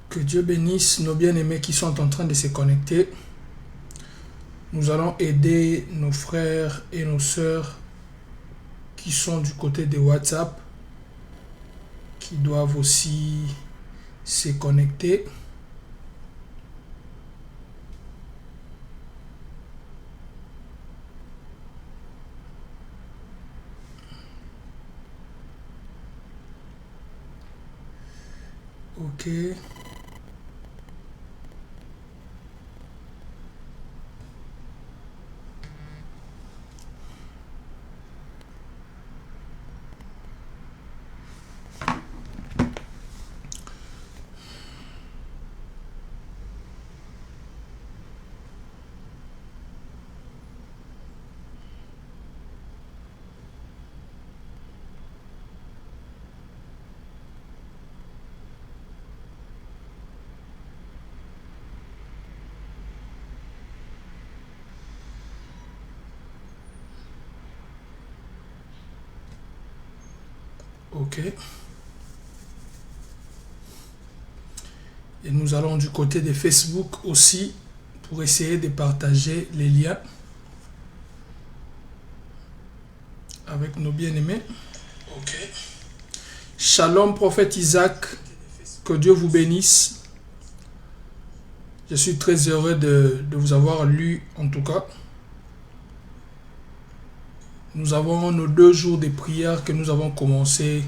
Que Dieu bénisse nos bien-aimés qui sont en train de se connecter. Nous allons aider nos frères et nos sœurs qui sont du côté de WhatsApp, qui doivent aussi se connecter. Ok. Ok. Et nous allons du côté de Facebook aussi pour essayer de partager les liens avec nos bien-aimés. Ok. Shalom, prophète Isaac. Que Dieu vous bénisse. Je suis très heureux de vous avoir lu en tout cas. Nous avons nos 2 jours de prière que nous avons commencé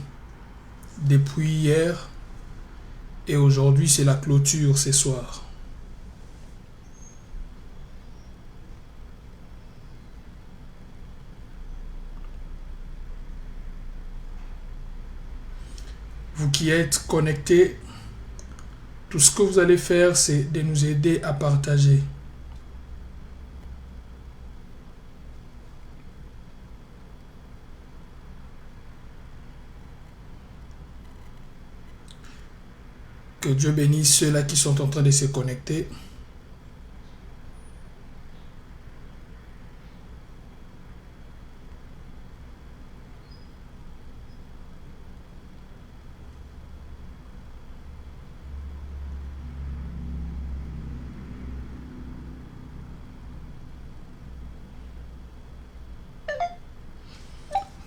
depuis hier. Et aujourd'hui, c'est la clôture ce soir. Vous qui êtes connectés, tout ce que vous allez faire, c'est de nous aider à partager. Que Dieu bénisse ceux-là qui sont en train de se connecter.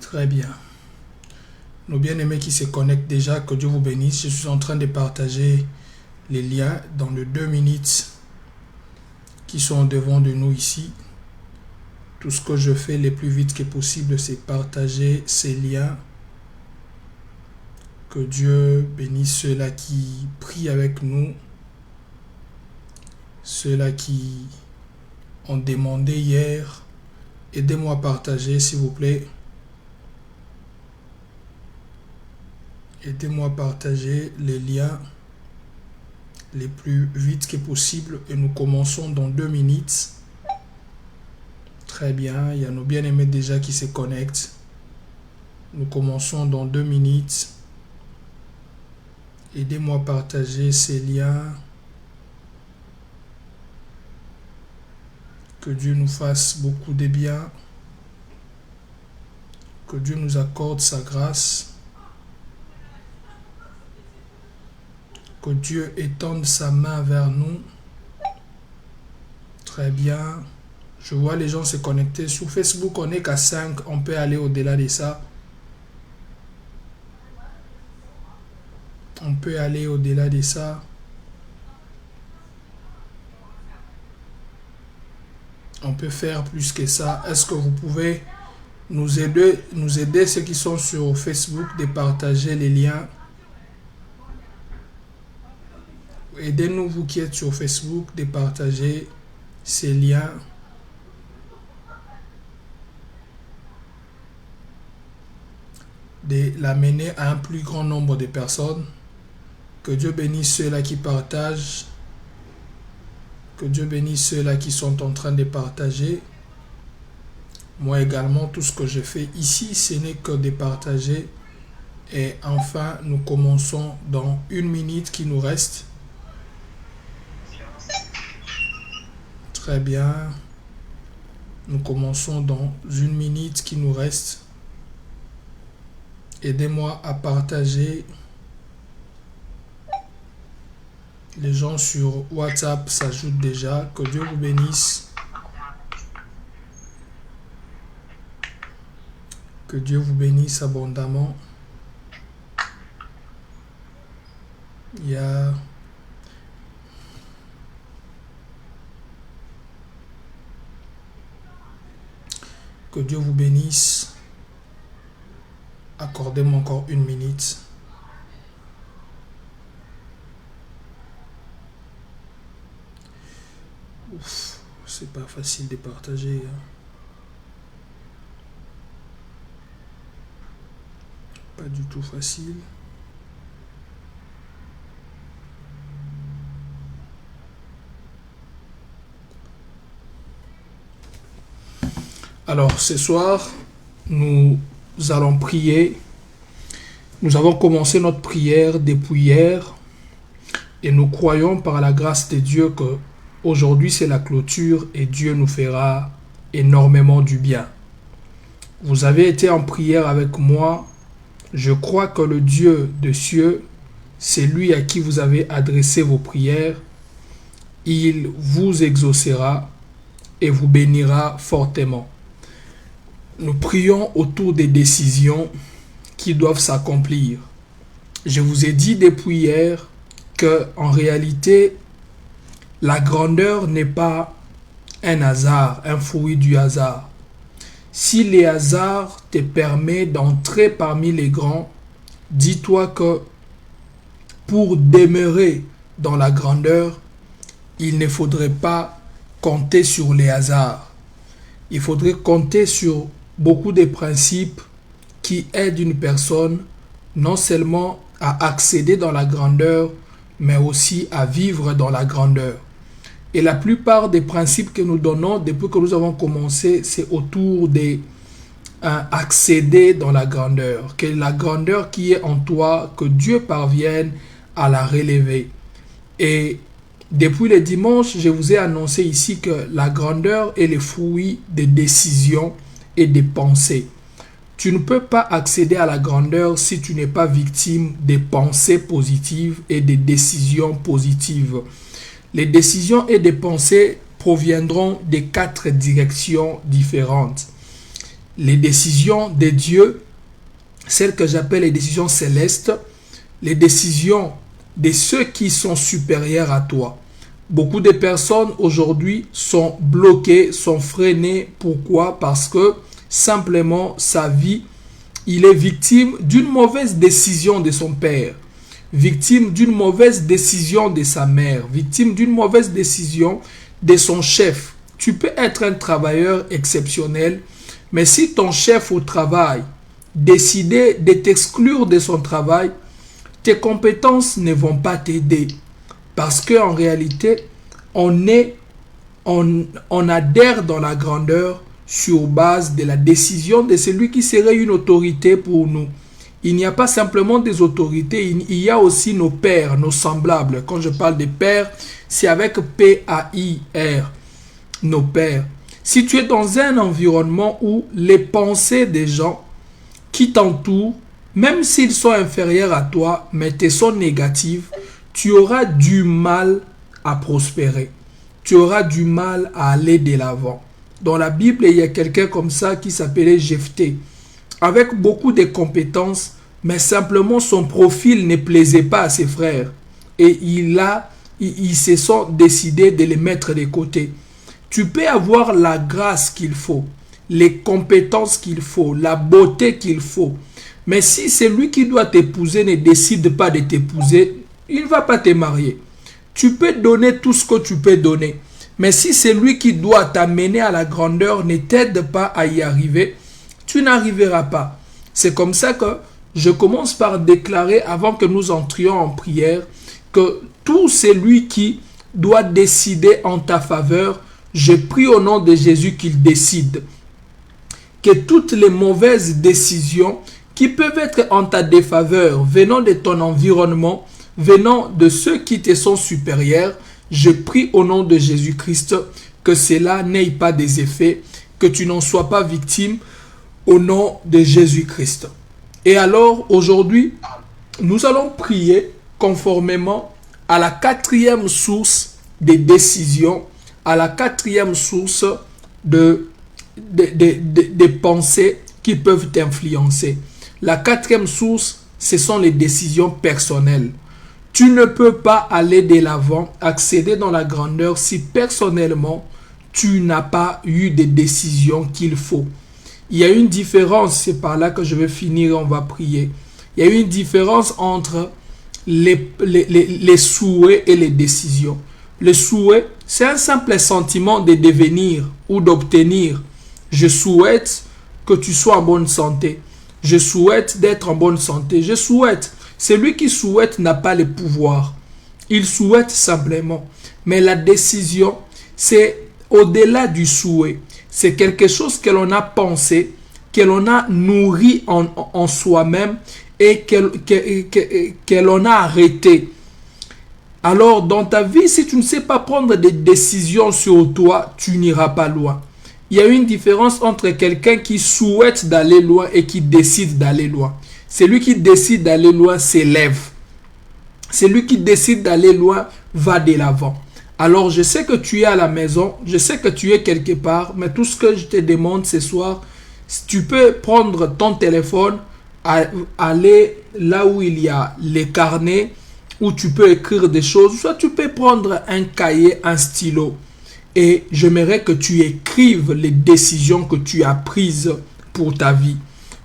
Très bien. Nos bien-aimés qui se connectent déjà, que Dieu vous bénisse. Je suis en train de partager les liens dans les 2 minutes qui sont devant de nous ici. Tout ce que je fais le plus vite que possible, c'est partager ces liens. Que Dieu bénisse ceux-là qui prient avec nous. Ceux-là qui ont demandé hier. Aidez-moi à partager, s'il vous plaît. Aidez-moi à partager les liens les plus vite que possible et nous commençons dans 2 minutes. Très bien, il y a nos bien-aimés déjà qui se connectent. Nous commençons dans 2 minutes. Aidez-moi à partager ces liens. Que Dieu nous fasse beaucoup de bien. Que Dieu nous accorde sa grâce. Que Dieu étende sa main vers nous. Très bien. Je vois les gens se connecter. Sur Facebook, on n'est qu'à 5. On peut aller au-delà de ça. On peut aller au-delà de ça. On peut faire plus que ça. Est-ce que vous pouvez nous aider ceux qui sont sur Facebook de partager les liens? Aidez-nous, vous qui êtes sur Facebook, de partager ces liens. De l'amener à un plus grand nombre de personnes. Que Dieu bénisse ceux-là qui partagent. Que Dieu bénisse ceux-là qui sont en train de partager. Moi également, tout ce que je fais ici, ce n'est que de partager. Et enfin, nous commençons dans 1 minute qui nous reste. Très bien. Nous commençons dans 1 minute qui nous reste. Aidez-moi à partager. Les gens sur WhatsApp s'ajoutent déjà. Que Dieu vous bénisse. Que Dieu vous bénisse abondamment. Il y a... Que Dieu vous bénisse. Accordez-moi encore 1 minute. Ouf, c'est pas facile de partager. Pas du tout facile. Alors, ce soir, nous allons prier. Nous avons commencé notre prière depuis hier et nous croyons par la grâce de Dieu que aujourd'hui c'est la clôture et Dieu nous fera énormément du bien. Vous avez été en prière avec moi. Je crois que le Dieu des cieux, c'est lui à qui vous avez adressé vos prières. Il vous exaucera et vous bénira fortement. Nous prions autour des décisions qui doivent s'accomplir. Je vous ai dit depuis hier que en réalité, la grandeur n'est pas un hasard, un fruit du hasard. Si les hasards te permettent d'entrer parmi les grands, dis-toi que pour demeurer dans la grandeur, il ne faudrait pas compter sur les hasards. Il faudrait compter sur beaucoup de principes qui aident une personne non seulement à accéder dans la grandeur, mais aussi à vivre dans la grandeur. Et la plupart des principes que nous donnons depuis que nous avons commencé, c'est autour de accéder dans la grandeur. Que la grandeur qui est en toi, que Dieu parvienne à la relever. Et depuis le dimanche, je vous ai annoncé ici que la grandeur est le fruit des décisions et des pensées. Tu ne peux pas accéder à la grandeur si tu n'es pas victime des pensées positives et des décisions positives. Les décisions et des pensées proviendront des 4 directions différentes. Les décisions de Dieu, celles que j'appelle les décisions célestes, les décisions de ceux qui sont supérieurs à toi. Beaucoup de personnes aujourd'hui sont bloquées, sont freinées. Pourquoi? Parce que simplement sa vie, il est victime d'une mauvaise décision de son père, victime d'une mauvaise décision de sa mère, victime d'une mauvaise décision de son chef. Tu peux être un travailleur exceptionnel, mais si ton chef au travail décide de t'exclure de son travail, tes compétences ne vont pas t'aider. Parce qu'en réalité, on adhère dans la grandeur sur base de la décision de celui qui serait une autorité pour nous. Il n'y a pas simplement des autorités, il y a aussi nos pairs, nos semblables. Quand je parle de pairs, c'est avec P-A-I-R, nos pairs. Si tu es dans un environnement où les pensées des gens qui t'entourent, même s'ils sont inférieurs à toi, mais te sont négatives, tu auras du mal à prospérer. Tu auras du mal à aller de l'avant. Dans la Bible, il y a quelqu'un comme ça qui s'appelait Jephthé, avec beaucoup de compétences, mais simplement son profil ne plaisait pas à ses frères. Et ils se sont décidés de les mettre de côté. Tu peux avoir la grâce qu'il faut, les compétences qu'il faut, la beauté qu'il faut. Mais si celui qui doit t'épouser ne décide pas de t'épouser, il ne va pas te marier. Tu peux donner tout ce que tu peux donner. Mais si celui qui doit t'amener à la grandeur ne t'aide pas à y arriver, tu n'arriveras pas. C'est comme ça que je commence par déclarer, avant que nous entrions en prière, que tout celui qui doit décider en ta faveur, je prie au nom de Jésus qu'il décide. Que toutes les mauvaises décisions qui peuvent être en ta défaveur, venant de ton environnement, venant de ceux qui te sont supérieurs, je prie au nom de Jésus-Christ que cela n'ait pas des effets, que tu n'en sois pas victime au nom de Jésus-Christ. Et alors, aujourd'hui, nous allons prier conformément à la quatrième source des décisions, à la quatrième source des pensées qui peuvent t'influencer. La quatrième source, ce sont les décisions personnelles. Tu ne peux pas aller de l'avant, accéder dans la grandeur si personnellement, tu n'as pas eu des décisions qu'il faut. Il y a une différence, c'est par là que je vais finir, on va prier. Il y a une différence entre les souhaits et les décisions. Le souhait, c'est un simple sentiment de devenir ou d'obtenir. Je souhaite que tu sois en bonne santé. Je souhaite d'être en bonne santé. Je souhaite. Celui qui souhaite n'a pas le pouvoir. Il souhaite simplement. Mais la décision, c'est au-delà du souhait. C'est quelque chose que l'on a pensé, que l'on a nourri en soi-même et que l'on a arrêté. Alors, dans ta vie, si tu ne sais pas prendre des décisions sur toi, tu n'iras pas loin. Il y a une différence entre quelqu'un qui souhaite d'aller loin et qui décide d'aller loin. Celui qui décide d'aller loin s'élève. Celui qui décide d'aller loin va de l'avant. Alors, je sais que tu es à la maison, je sais que tu es quelque part, mais tout ce que je te demande ce soir, tu peux prendre ton téléphone, aller là où il y a les carnets, où tu peux écrire des choses, soit tu peux prendre un cahier, un stylo. Et j'aimerais que tu écrives les décisions que tu as prises pour ta vie.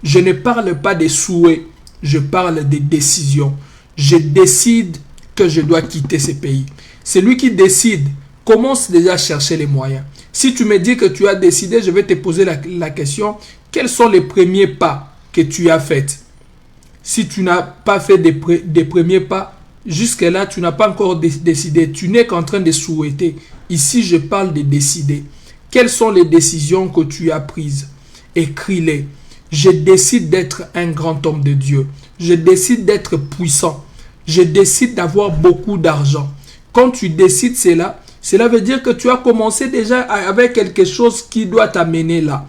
Je ne parle pas des souhaits, je parle des décisions. Je décide que je dois quitter ce pays. Celui qui décide commence déjà à chercher les moyens. Si tu me dis que tu as décidé, je vais te poser la question, quels sont les premiers pas que tu as faits? Si tu n'as pas fait des premiers pas, jusque-là, tu n'as pas encore décidé. Tu n'es qu'en train de souhaiter. Ici, je parle de décider. Quelles sont les décisions que tu as prises? Écris-les. Je décide d'être un grand homme de Dieu. Je décide d'être puissant. Je décide d'avoir beaucoup d'argent. Quand tu décides cela, cela veut dire que tu as commencé déjà avec quelque chose qui doit t'amener là.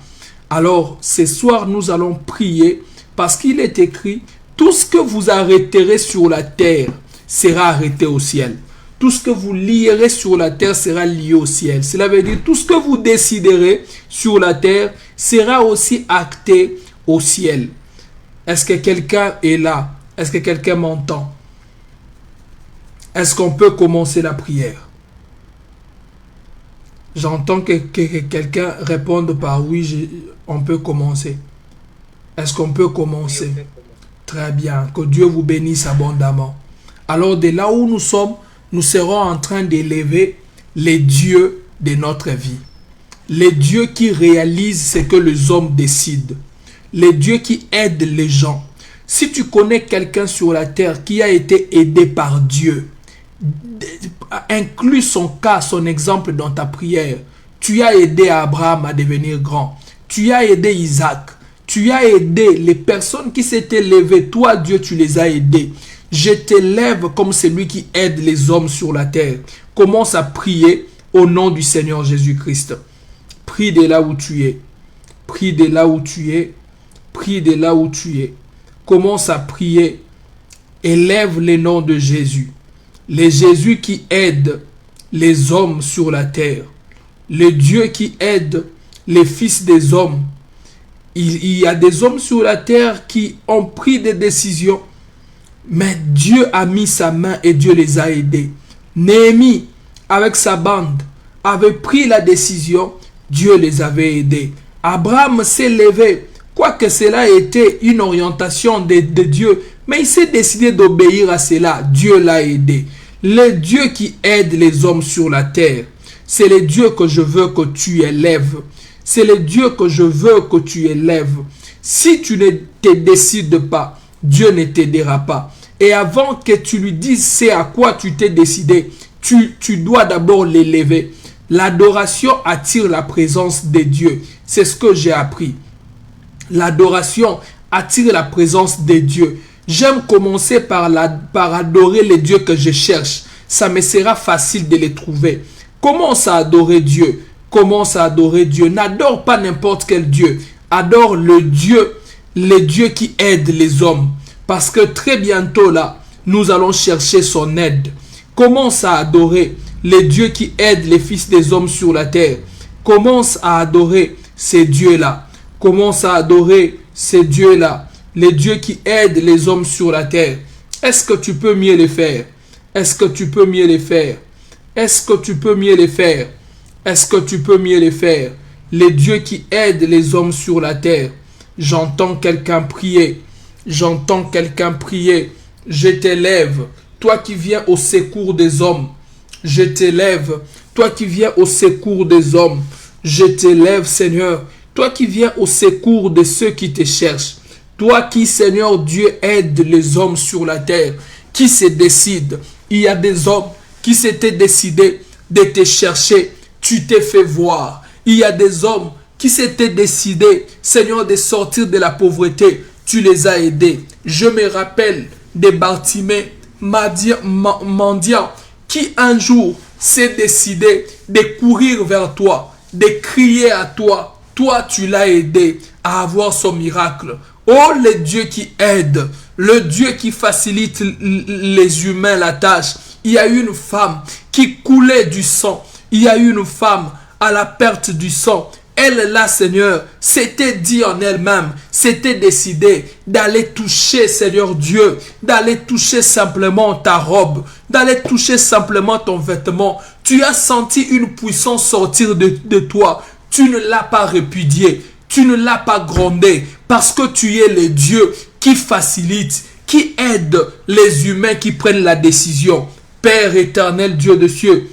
Alors, ce soir, nous allons prier parce qu'il est écrit, tout ce que vous arrêterez sur la terre sera arrêté au ciel. Tout ce que vous lierez sur la terre sera lié au ciel. Cela veut dire tout ce que vous déciderez sur la terre sera aussi acté au ciel. Est-ce que quelqu'un est là? Est-ce que quelqu'un m'entend? Est-ce qu'on peut commencer la prière? J'entends que quelqu'un réponde par oui, on peut commencer. Est-ce qu'on peut commencer? Très bien. Que Dieu vous bénisse abondamment. Alors de là où nous sommes, nous serons en train d'élever les dieux de notre vie. Les dieux qui réalisent ce que les hommes décident. Les dieux qui aident les gens. Si tu connais quelqu'un sur la terre qui a été aidé par Dieu, inclus son cas, son exemple dans ta prière. Tu as aidé Abraham à devenir grand. Tu as aidé Isaac. Tu as aidé les personnes qui s'étaient levées. Toi, Dieu, tu les as aidés. Je t'élève comme celui qui aide les hommes sur la terre. Commence à prier au nom du Seigneur Jésus-Christ. Prie de là où tu es. Prie de là où tu es. Prie de là où tu es. Commence à prier. Élève le nom de Jésus. Les Jésus qui aident les hommes sur la terre. Le Dieu qui aide les fils des hommes. Il y a des hommes sur la terre qui ont pris des décisions. Mais Dieu a mis sa main et Dieu les a aidés. Néhémie, avec sa bande, avait pris la décision. Dieu les avait aidés. Abraham s'est levé. Quoique cela ait été une orientation de Dieu, mais il s'est décidé d'obéir à cela. Dieu l'a aidé. Le Dieu qui aide les hommes sur la terre, c'est le Dieu que je veux que tu élèves. C'est le Dieu que je veux que tu élèves. Si tu ne te décides pas, Dieu ne t'aidera pas. Et avant que tu lui dises c'est à quoi tu t'es décidé, tu dois d'abord l'élever. L'adoration attire la présence de Dieu. C'est ce que j'ai appris. L'adoration attire la présence de Dieu. J'aime commencer par adorer les dieux que je cherche. Ça me sera facile de les trouver. Commence à adorer Dieu. Commence à adorer Dieu. N'adore pas n'importe quel Dieu. Adore le Dieu qui aide les hommes. Parce que très bientôt là, nous allons chercher son aide. Commence à adorer les dieux qui aident les fils des hommes sur la terre. Commence à adorer ces dieux-là. Commence à adorer ces dieux-là. Les dieux qui aident les hommes sur la terre. Est-ce que tu peux mieux les faire? Est-ce que tu peux mieux les faire? Est-ce que tu peux mieux les faire? Est-ce que tu peux mieux les faire? Les dieux qui aident les hommes sur la terre. J'entends quelqu'un prier. J'entends quelqu'un prier. Je t'élève, toi qui viens au secours des hommes. Je t'élève, toi qui viens au secours des hommes. Je t'élève, Seigneur, toi qui viens au secours de ceux qui te cherchent. Toi qui, Seigneur Dieu, aide les hommes sur la terre, qui se décide. Il y a des hommes qui s'étaient décidés de te chercher. Tu t'es fait voir. Il y a des hommes qui s'étaient décidés, Seigneur, de sortir de la pauvreté. Tu les as aidés. Je me rappelle de Bartimée, mendiant, qui un jour s'est décidé de courir vers toi, de crier à toi. Toi, tu l'as aidé à avoir son miracle. Oh, le Dieu qui aide, le Dieu qui facilite les humains la tâche. Il y a eu une femme qui coulait du sang. Il y a eu une femme à la perte du sang. Elle là, Seigneur, s'était dit en elle-même, s'était décidée d'aller toucher, Seigneur Dieu, d'aller toucher simplement ta robe, d'aller toucher simplement ton vêtement. Tu as senti une puissance sortir de toi. Tu ne l'as pas répudié, tu ne l'as pas grondé, parce que tu es le Dieu qui facilite, qui aide les humains qui prennent la décision. Père éternel, Dieu de cieux,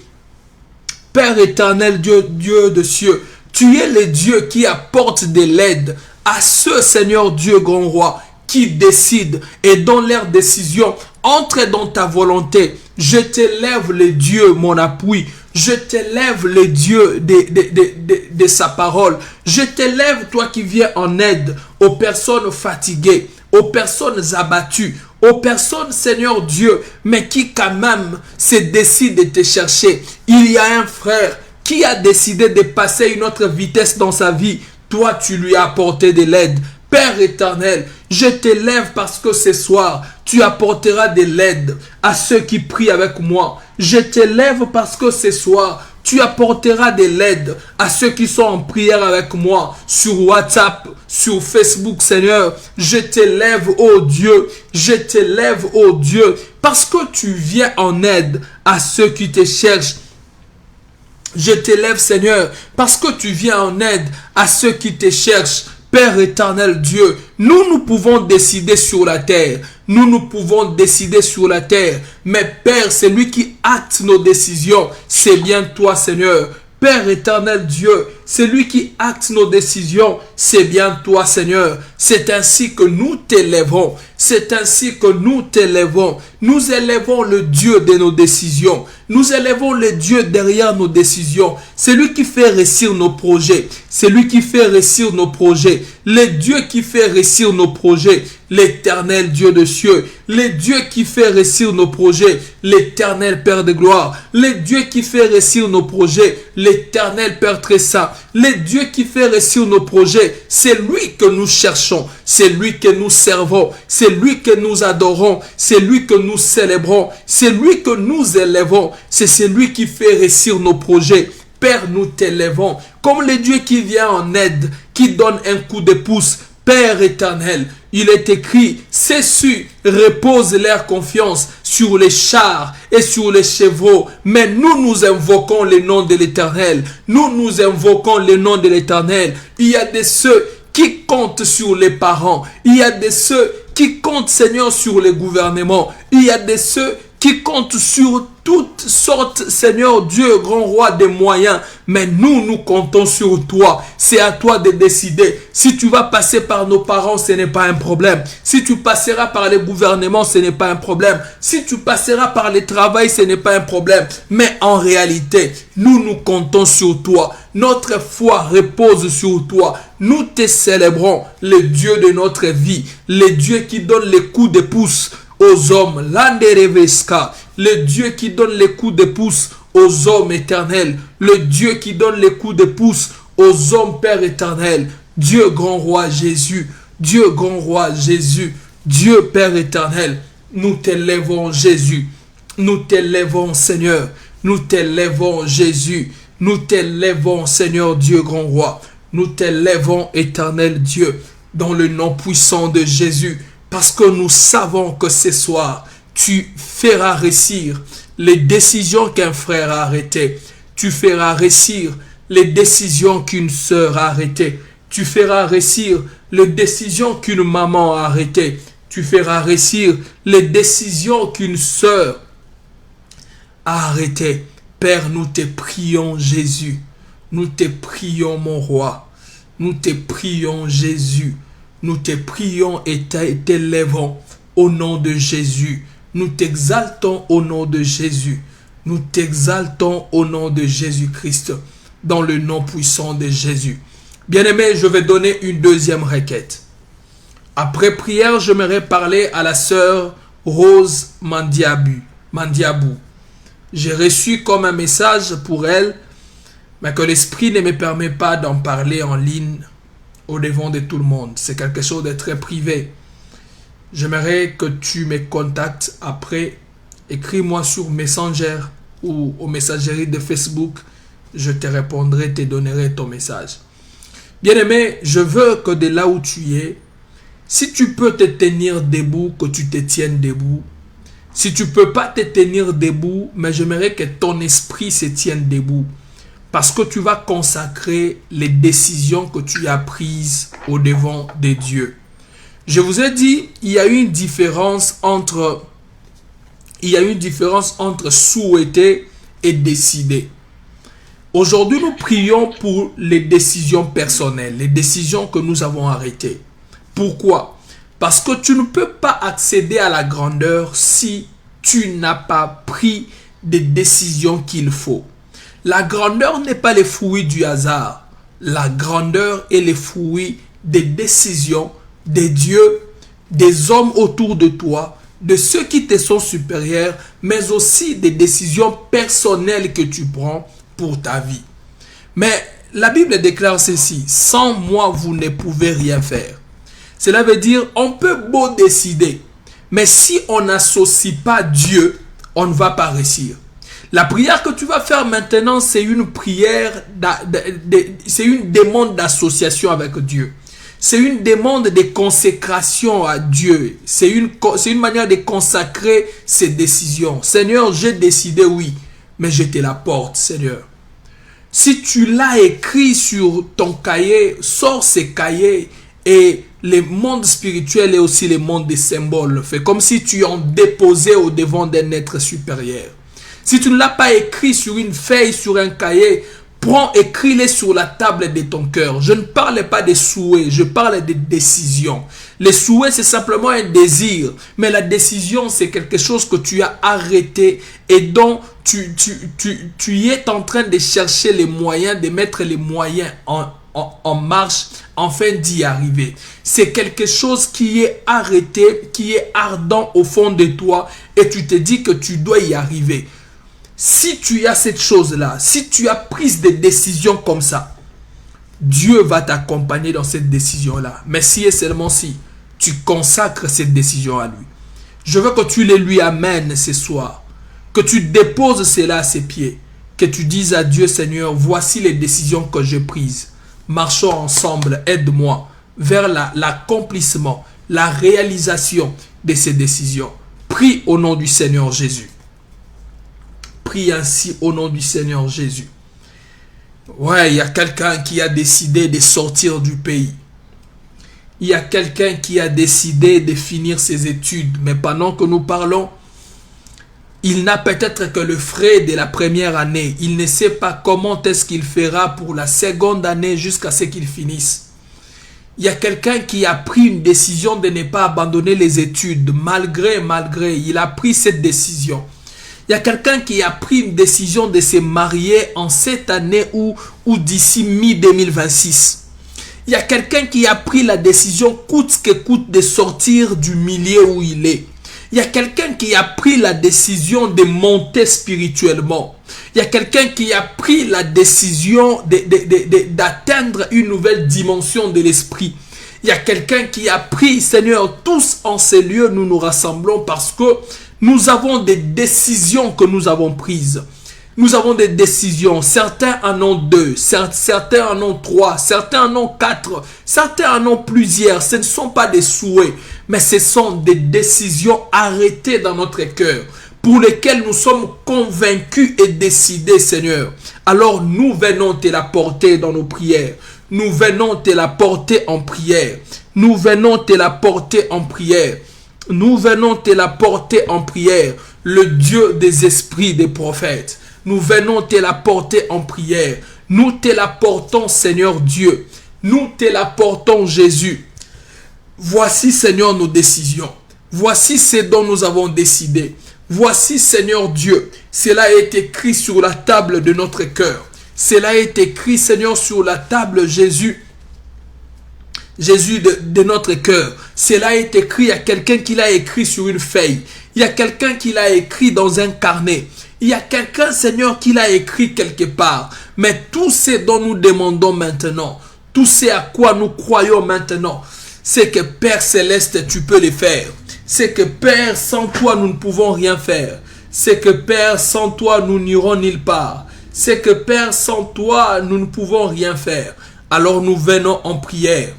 Père éternel, Dieu de cieux, tu es le Dieu qui apporte de l'aide à ceux, Seigneur Dieu grand roi, qui décident et dont leur décision entre dans ta volonté. Je t'élève le Dieu, mon appui. Je t'élève le Dieu de sa parole. Je t'élève, toi qui viens en aide aux personnes fatiguées, aux personnes abattues, aux personnes, Seigneur Dieu, mais qui quand même se décident de te chercher. Il y a un frère qui a décidé de passer une autre vitesse dans sa vie. Toi, tu lui as apporté de l'aide. Père éternel, je t'élève parce que ce soir, tu apporteras de l'aide à ceux qui prient avec moi. Je t'élève parce que ce soir, tu apporteras de l'aide à ceux qui sont en prière avec moi sur WhatsApp, sur Facebook, Seigneur. Je t'élève, oh Dieu, je t'élève, oh Dieu, parce que tu viens en aide à ceux qui te cherchent. Je t'élève, Seigneur, parce que tu viens en aide à ceux qui te cherchent. Père éternel Dieu, nous pouvons décider sur la terre. Nous pouvons décider sur la terre. Mais Père, c'est lui qui acte nos décisions. C'est bien toi, Seigneur. Père éternel Dieu, c'est lui qui acte nos décisions. C'est bien toi, Seigneur. C'est ainsi que nous t'élèvons. C'est ainsi que nous t'élèvons. Nous élèvons le Dieu de nos décisions. Nous élèvons le Dieu derrière nos décisions. C'est lui qui fait réussir nos projets. C'est lui qui fait réussir nos projets. Le Dieu qui fait réussir nos projets. L'éternel Dieu de cieux. Le Dieu qui fait réussir nos projets. L'éternel Père de gloire. Le Dieu qui fait réussir nos projets. L'éternel Père très saint. Le Dieu qui fait réussir nos projets. C'est lui que nous cherchons. C'est lui que nous servons. C'est lui que nous adorons. C'est lui que nous célébrons. C'est lui que nous élèvons. C'est celui qui fait réussir nos projets. Père, nous t'élèvons comme le Dieu qui vient en aide, qui donne un coup de pouce. Père éternel, il est écrit, ces cieux reposent leur confiance sur les chars et sur les chevaux. Mais nous invoquons le nom de l'Éternel. Nous invoquons le nom de l'Éternel. Il y a de ceux qui comptent sur les parents. Il y a de ceux qui comptent, Seigneur, sur les gouvernements. Il y a de ceux qui comptent sur toutes sortes, Seigneur Dieu, grand roi des moyens. Mais nous comptons sur toi. C'est à toi de décider. Si tu vas passer par nos parents, ce n'est pas un problème. Si tu passeras par les gouvernements, ce n'est pas un problème. Si tu passeras par le travail, ce n'est pas un problème. Mais en réalité, nous comptons sur toi. Notre foi repose sur toi. Nous te célébrons, le Dieu de notre vie. Le Dieu qui donne les coups de pouce aux hommes, le Dieu qui donne les coups de pouce aux hommes éternels, le Dieu qui donne les coups de pouce aux hommes, Père éternel, Dieu grand roi Jésus, Dieu grand roi Jésus, Dieu Père éternel, nous t'élèvons Jésus, nous t'élèvons Seigneur, nous t'élèvons Jésus, nous t'élèvons Seigneur Dieu grand roi, nous t'élèvons éternel Dieu, dans le nom puissant de Jésus, parce que nous savons que ce soir, tu feras réussir les décisions qu'un frère a arrêtées. Tu feras réussir les décisions qu'une sœur a arrêtées. Tu feras réussir les décisions qu'une maman a arrêtées. Tu feras réussir les décisions qu'une sœur a arrêtées. Père, nous te prions Jésus. Nous te prions mon roi. Nous te prions Jésus. Nous te prions et t'élèvons au nom de Jésus. Nous t'exaltons au nom de Jésus. Nous t'exaltons au nom de Jésus-Christ. Dans le nom puissant de Jésus. Bien-aimé, je vais donner une deuxième requête. Après prière, j'aimerais parler à la sœur Rose Mandiabou. J'ai reçu comme un message pour elle, mais que l'esprit ne me permet pas d'en parler en ligne au devant de tout le monde. C'est quelque chose de très privé. J'aimerais que tu me contactes après. Écris-moi sur Messenger ou aux messageries de Facebook. Je te répondrai, te donnerai ton message. Bien-aimé, je veux que de là où tu es, si tu peux te tenir debout, que tu te tiennes debout. Si tu ne peux pas te tenir debout, mais j'aimerais que ton esprit se tienne debout. Parce que tu vas consacrer les décisions que tu as prises au devant de Dieu. Je vous ai dit, il y a une différence entre souhaiter et décider. Aujourd'hui, nous prions pour les décisions personnelles, les décisions que nous avons arrêtées. Pourquoi? Parce que tu ne peux pas accéder à la grandeur si tu n'as pas pris des décisions qu'il faut. La grandeur n'est pas le fruit du hasard. La grandeur est le fruit des décisions des dieux, des hommes autour de toi, de ceux qui te sont supérieurs, mais aussi des décisions personnelles que tu prends pour ta vie. Mais la Bible déclare ceci: sans moi, vous ne pouvez rien faire. Cela veut dire, on peut beau décider, mais si on n'associe pas Dieu, on ne va pas réussir. La prière que tu vas faire maintenant, c'est une prière, c'est une demande d'association avec Dieu. C'est une demande de consécration à Dieu. C'est une manière de consacrer ses décisions. Seigneur, j'ai décidé, oui, mais je te la porte, Seigneur. Si tu l'as écrit sur ton cahier, sors ces cahiers et le monde spirituel et aussi le monde des symboles. Fais comme si tu en déposais au devant d'un être supérieur. Si tu ne l'as pas écrit sur une feuille, sur un cahier, prends, écris-les sur la table de ton cœur. Je ne parle pas des souhaits, je parle des décisions. Les souhaits, c'est simplement un désir. Mais la décision, c'est quelque chose que tu as arrêté et dont tu es en train de chercher les moyens, de mettre les moyens en marche, afin d'y arriver. C'est quelque chose qui est arrêté, qui est ardent au fond de toi et tu te dis que tu dois y arriver. Si tu as cette chose-là, si tu as pris des décisions comme ça, Dieu va t'accompagner dans cette décision-là. Mais si et seulement si tu consacres cette décision à lui. Je veux que tu les lui amènes ce soir. Que tu déposes cela à ses pieds. Que tu dises à Dieu, Seigneur, voici les décisions que j'ai prises. Marchons ensemble, aide-moi vers l'accomplissement, la réalisation de ces décisions. Prie au nom du Seigneur Jésus. Prie ainsi au nom du Seigneur Jésus. Ouais, il y a quelqu'un qui a décidé de sortir du pays. Il y a quelqu'un qui a décidé de finir ses études. Mais pendant que nous parlons, il n'a peut-être que le frais de la première année. Il ne sait pas comment est-ce qu'il fera pour la seconde année jusqu'à ce qu'il finisse. Il y a quelqu'un qui a pris une décision de ne pas abandonner les études. Malgré, il a pris cette décision. Il y a quelqu'un qui a pris une décision de se marier en cette année ou d'ici mi-2026. Il y a quelqu'un qui a pris la décision coûte que coûte de sortir du milieu où il est. Il y a quelqu'un qui a pris la décision de monter spirituellement. Il y a quelqu'un qui a pris la décision d'atteindre une nouvelle dimension de l'esprit. Il y a quelqu'un qui a pris, Seigneur, tous en ces lieux, nous nous rassemblons parce que nous avons des décisions que nous avons prises. Nous avons des décisions. Certains en ont 2, certains en ont 3, certains en ont 4, certains en ont plusieurs. Ce ne sont pas des souhaits, mais ce sont des décisions arrêtées dans notre cœur, pour lesquelles nous sommes convaincus et décidés, Seigneur. Alors nous venons te la porter dans nos prières. Nous venons te la porter en prière. Nous venons te la porter en prière. Nous venons te la porter en prière. Le Dieu des esprits des prophètes. Nous venons te la porter en prière. Nous te la portons, Seigneur Dieu. Nous te la portons, Jésus. Voici, Seigneur, nos décisions. Voici ce dont nous avons décidé. Voici, Seigneur Dieu, cela est écrit sur la table de notre cœur. Cela est écrit, Seigneur, sur la table, Jésus de notre cœur. Cela est écrit, il y a quelqu'un qui l'a écrit sur une feuille. Il y a quelqu'un qui l'a écrit dans un carnet. Il y a quelqu'un, Seigneur, qui l'a écrit quelque part. Mais tout ce dont nous demandons maintenant, tout ce à quoi nous croyons maintenant, c'est que Père Céleste, tu peux les faire. C'est que Père, sans toi, nous ne pouvons rien faire. C'est que Père, sans toi, nous n'irons nulle part. C'est que Père, sans toi, nous ne pouvons rien faire. Alors nous venons en prière.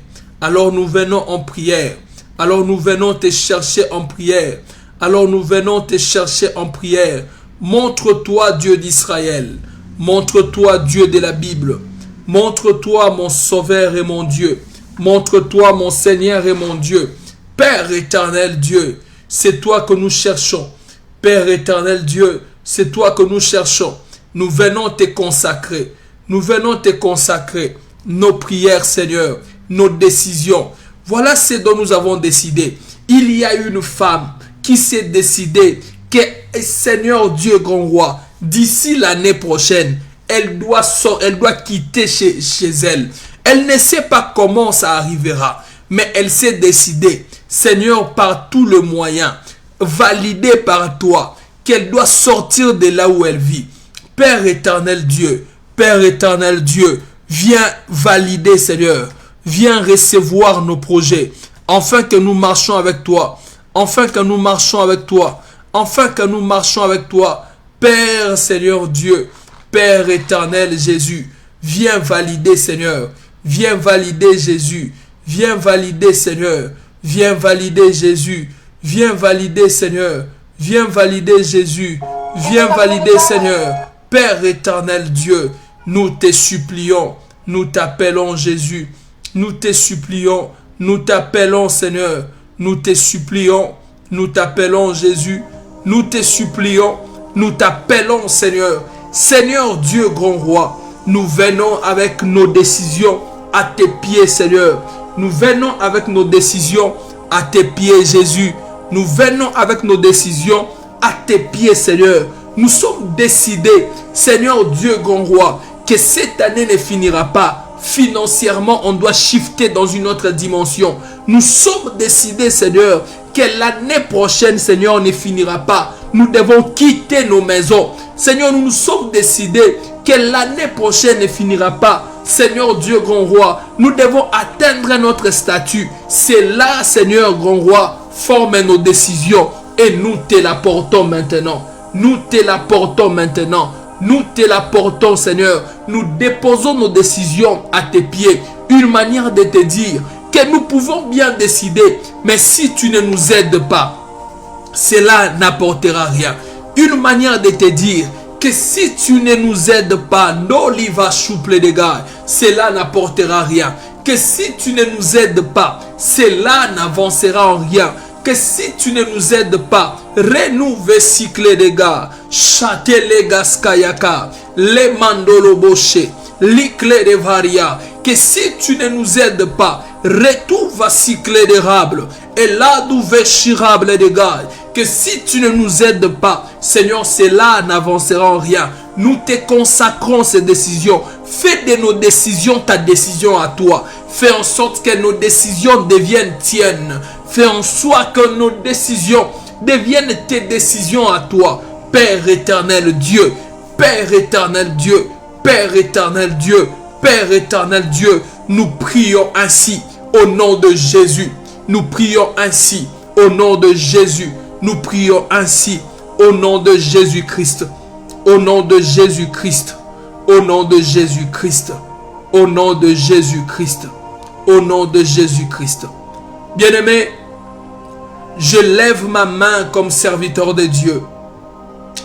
Alors nous venons en prière. Alors nous venons te chercher en prière. Alors nous venons te chercher en prière. Montre-toi, Dieu d'Israël. Montre-toi, Dieu de la Bible. Montre-toi, mon Sauveur et mon Dieu. Montre-toi, mon Seigneur et mon Dieu. Père éternel Dieu, c'est toi que nous cherchons. Père éternel Dieu, c'est toi que nous cherchons. Nous venons te consacrer. Nous venons te consacrer nos prières, Seigneur, nos décisions. Voilà ce dont nous avons décidé. Il y a une femme qui s'est décidée que, Seigneur Dieu grand roi, d'ici l'année prochaine, elle doit quitter chez elle. Elle ne sait pas comment ça arrivera, mais elle s'est décidée, Seigneur, par tout le moyen, validé par toi, qu'elle doit sortir de là où elle vit. Père éternel Dieu, viens valider, Seigneur. Viens recevoir nos projets, afin que nous marchions avec toi. Afin que nous marchions avec toi. Afin que nous marchions avec toi. Père, Seigneur Dieu, Père éternel Jésus, viens valider, Seigneur. Viens valider, Jésus. Viens valider, Seigneur. Viens valider, Jésus. Viens valider, Seigneur. Viens valider, Jésus. Viens valider, Seigneur. Père éternel Dieu, nous te supplions. Nous t'appelons, Jésus. Nous te supplions. Nous t'appelons, Seigneur. Nous te supplions. Nous t'appelons, Jésus. Nous te supplions. Nous t'appelons, Seigneur. Seigneur Dieu grand roi, nous venons avec nos décisions à tes pieds, Seigneur. Nous venons avec nos décisions à tes pieds, Jésus. Nous venons avec nos décisions à tes pieds, Seigneur. Nous sommes décidés, Seigneur Dieu grand roi, que cette année ne finira pas. Financièrement, on doit shifter dans une autre dimension. Nous sommes décidés, Seigneur, que l'année prochaine, Seigneur, ne finira pas. Nous devons quitter nos maisons. Seigneur, nous nous sommes décidés que l'année prochaine ne finira pas. Seigneur Dieu grand roi, nous devons atteindre notre statut. C'est là, Seigneur grand roi, forme nos décisions et nous te la portons maintenant. Nous te la portons maintenant. Nous te la portons, Seigneur. Nous déposons nos décisions à tes pieds. Une manière de te dire que nous pouvons bien décider, mais si tu ne nous aides pas, cela n'apportera rien. Une manière de te dire que si tu ne nous aides pas, cela n'apportera rien. Que si tu ne nous aides pas, cela n'avancera en rien. Que si tu ne nous aides pas, renouve cycle de gars, chate les gaskayaka, les mandolo boché, l'iclé de varia. Que si tu ne nous aides pas, retrouve cycle d'érable, et là d'où véchirable de gars. Que si tu ne nous aides pas, Seigneur, cela n'avancera en rien. Nous te consacrons ces décisions. Fais de nos décisions ta décision à toi. Fais en sorte que nos décisions deviennent tiennes. Fais en sorte que nos décisions deviennent tes décisions à toi. Père éternel Dieu, Père éternel Dieu, Père éternel Dieu, Père éternel Dieu, nous prions ainsi au nom de Jésus. Nous prions ainsi au nom de Jésus. Nous prions ainsi au nom de Jésus-Christ. Au nom de Jésus-Christ. Au nom de Jésus-Christ. Au nom de Jésus-Christ. Au nom de Jésus-Christ. Bien-aimé, je lève ma main comme serviteur de Dieu.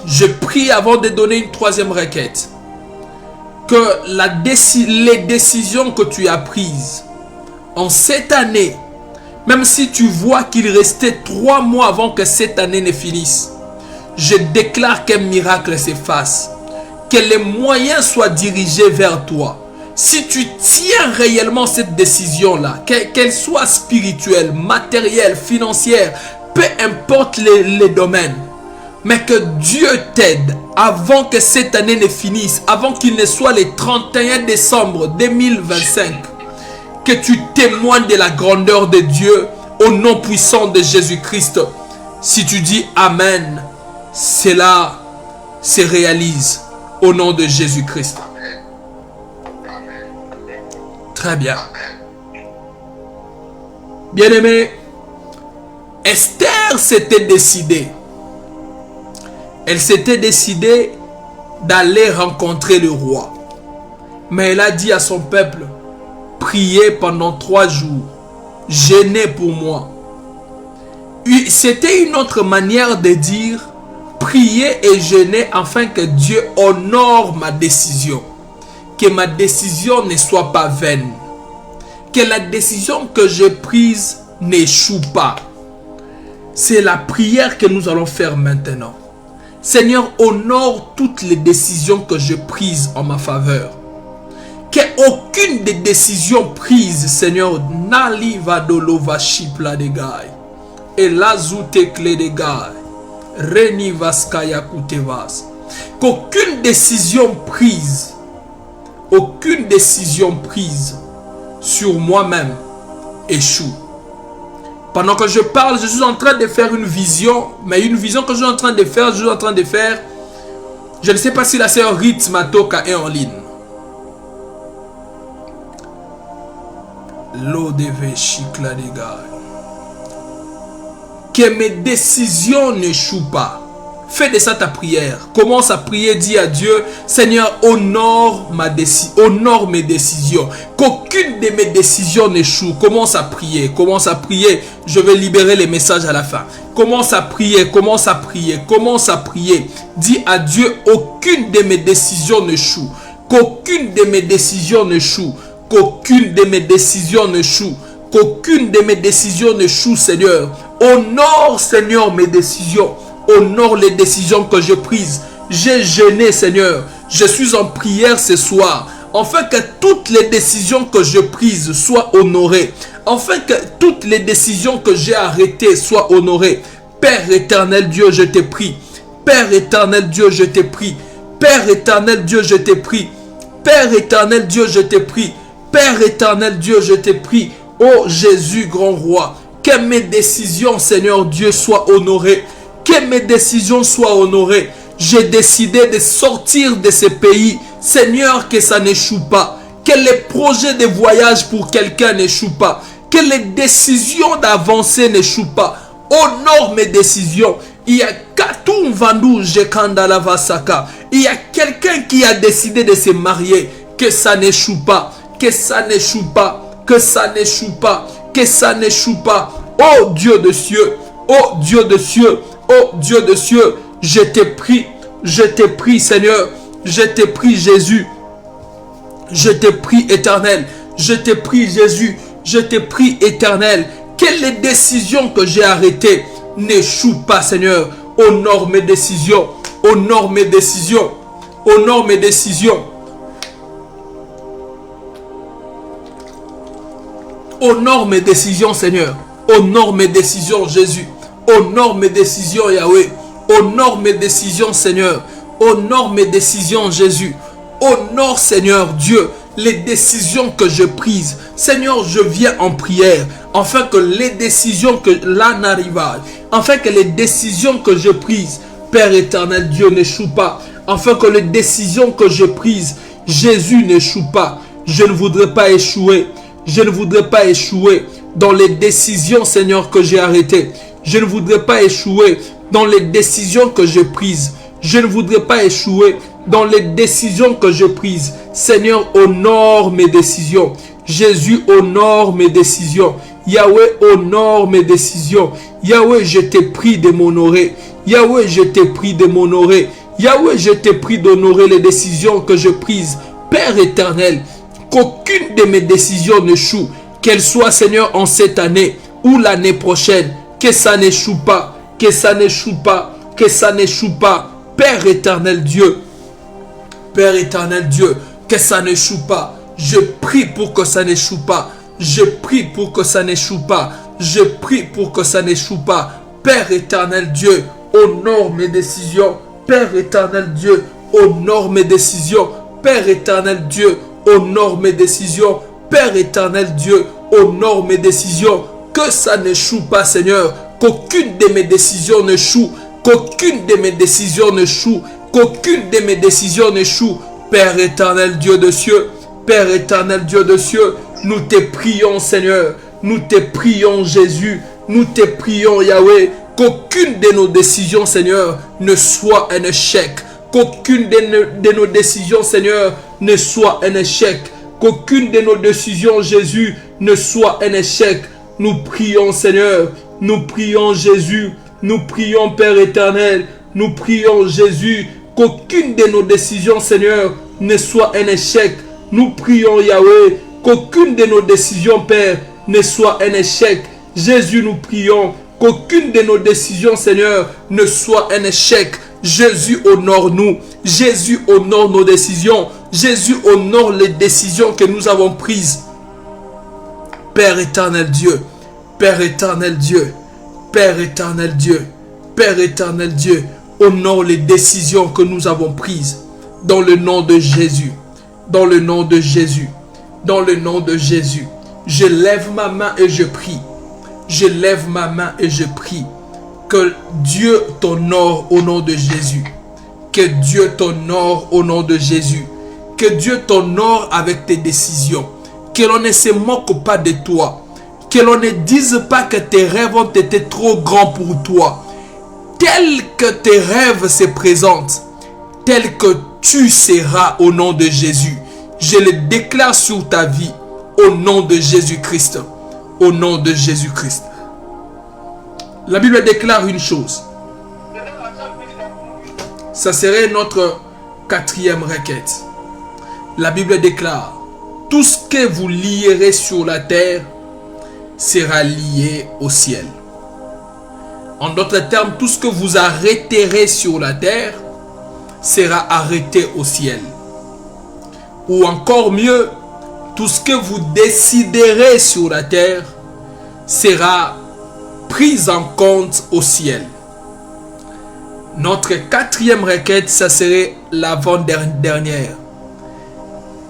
Je prie avant de donner une troisième requête. Que les décisions que tu as prises en cette année, même si tu vois qu'il restait 3 mois avant que cette année ne finisse, je déclare qu'un miracle s'efface. Que les moyens soient dirigés vers toi. Si tu tiens réellement cette décision-là, qu'elle soit spirituelle, matérielle, financière, peu importe les domaines, mais que Dieu t'aide avant que cette année ne finisse, avant qu'il ne soit le 31 décembre 2025, que tu témoignes de la grandeur de Dieu au nom puissant de Jésus-Christ. Si tu dis Amen, cela se réalise au nom de Jésus-Christ. Très bien. Bien-aimé, Esther s'était décidée. Elle s'était décidée d'aller rencontrer le roi. Mais elle a dit à son peuple, priez pendant 3 jours, jeûnez pour moi. C'était une autre manière de dire, priez et jeûnez afin que Dieu honore ma décision. Que ma décision ne soit pas vaine. Que la décision que j'ai prise n'échoue pas. C'est la prière que nous allons faire maintenant. Seigneur, honore toutes les décisions que j'ai prises en ma faveur. Qu'aucune des décisions prises, Seigneur, n'ali va dolo va chipla de gai. Et la zoute clé de gai. Reni vaskaya kutevas. Qu'aucune décision prise sur moi-même échoue. Pendant que je parle, je suis en train de faire une vision, mais une vision que je suis en train de faire, je ne sais pas si la sœur Ritz Matoka est en ligne. L'eau devait chicla des gars. Que mes décisions n'échouent pas. Fais de ça ta prière. Commence à prier, dis à Dieu, Seigneur, honore mes décisions. Qu'aucune de mes décisions n'échoue. Commence à prier. Je vais libérer les messages à la fin. Commence à prier. Dis à Dieu, aucune de mes décisions n'échoue. Qu'aucune de mes décisions n'échoue. Seigneur. Honore, Seigneur, mes décisions. Honore les décisions que j'ai prises. J'ai jeûné, Seigneur. Je suis en prière ce soir. Afin que toutes les décisions que j'ai prises soient honorées. Afin que toutes les décisions que j'ai arrêtées soient honorées. Père éternel Dieu, je te prie. Père éternel Dieu, je te prie. Père éternel Dieu, je te prie. Père éternel Dieu, je te prie. Père éternel Dieu, je te prie. Ô Jésus, grand roi, que mes décisions, Seigneur Dieu, soient honorées. Que mes décisions soient honorées. J'ai décidé de sortir de ce pays. Seigneur, que ça n'échoue pas. Que les projets de voyage pour quelqu'un n'échouent pas. Que les décisions d'avancer n'échouent pas. Honore mes décisions. Il y a Katum Vandu Jekanda Lavasaka. Il y a quelqu'un qui a décidé de se marier. Que ça n'échoue pas. Que ça n'échoue pas. Que ça n'échoue pas. Que ça n'échoue pas. Oh Dieu de cieux. Oh Dieu de cieux. Oh Dieu de cieux, je te prie Seigneur, je te prie Jésus, je te prie éternel, je te prie Jésus, je te prie éternel, que les décisions que j'ai arrêtées n'échouent pas Seigneur, honore mes décisions, honore mes décisions, honore mes décisions, honore mes décisions Seigneur, honore mes décisions Jésus. Honore mes décisions Yahweh. Honore mes décisions Seigneur. Honore mes décisions Jésus. Honore Seigneur Dieu les décisions que je prises. Seigneur, je viens en prière. Afin que les décisions que là n'arrivent. Afin que les décisions que je prise, Père éternel Dieu, n'échouent pas. afin que les décisions que je prise, Jésus n'échoue pas. Je ne voudrais pas échouer. Je ne voudrais pas échouer dans les décisions, Seigneur, que j'ai arrêtées. Je ne voudrais pas échouer dans les décisions que j'ai prises. Je ne voudrais pas échouer dans les décisions que je prise. Seigneur, honore mes décisions. Jésus, honore mes décisions. Yahweh, honore mes décisions. Yahweh, je t'ai pris de m'honorer. Yahweh, je t'ai pris de m'honorer. Yahweh, je t'ai pris d'honorer les décisions que je prise. Père éternel, qu'aucune de mes décisions n'échoue. Qu'elle soit, Seigneur, en cette année ou l'année prochaine. Que ça n'échoue pas. Que ça n'échoue pas. Que ça n'échoue pas. Père éternel Dieu. Père éternel Dieu, que ça n'échoue pas. Je prie pour que ça n'échoue pas. Je prie pour que ça n'échoue pas. Je prie pour que ça n'échoue pas. Père éternel Dieu, honore mes décisions. Père éternel Dieu, honore mes décisions. Père éternel Dieu, honore mes décisions. Père éternel Dieu, honore mes décisions. Que ça n'échoue pas, Seigneur. Qu'aucune de mes décisions n'échoue. Qu'aucune de mes décisions n'échoue. Qu'aucune de mes décisions n'échoue. Père éternel Dieu de cieux. Père éternel Dieu de cieux. Nous te prions, Seigneur. Nous te prions, Jésus. Nous te prions, Yahweh. Qu'aucune de nos décisions, Seigneur, ne soit un échec. Qu'aucune de nos décisions, Seigneur, ne soit un échec. Qu'aucune de nos décisions, Jésus, ne soit un échec. Nous prions, Seigneur. Nous prions, Jésus. Nous prions, Père éternel. Nous prions, Jésus. Qu'aucune de nos décisions, Seigneur, ne soit un échec. Nous prions, Yahweh. Qu'aucune de nos décisions, Père, ne soit un échec. Jésus, nous prions. Qu'aucune de nos décisions, Seigneur, ne soit un échec. Jésus, honore-nous. Jésus, honore nos décisions. Jésus, honore les décisions que nous avons prises. Père éternel Dieu. Père éternel Dieu. Père éternel Dieu. Père éternel Dieu. Honore les décisions que nous avons prises. Dans le nom de Jésus. Dans le nom de Jésus. Dans le nom de Jésus. Je lève ma main et je prie. Je lève ma main et je prie. Que Dieu t'honore au nom de Jésus. Que Dieu t'honore au nom de Jésus. Que Dieu t'honore avec tes décisions. Que l'on ne se moque pas de toi. Que l'on ne dise pas que tes rêves ont été trop grands pour toi. Tel que tes rêves se présentent, tel que tu seras au nom de Jésus. Je le déclare sur ta vie au nom de Jésus-Christ. Au nom de Jésus-Christ. La Bible déclare une chose. Ça serait notre quatrième requête. La Bible déclare: tout ce que vous lierez sur la terre sera lié au ciel. En d'autres termes, tout ce que vous arrêterez sur la terre sera arrêté au ciel. Ou encore mieux, tout ce que vous déciderez sur la terre sera pris en compte au ciel. Notre quatrième requête, ça serait l'avant-dernière.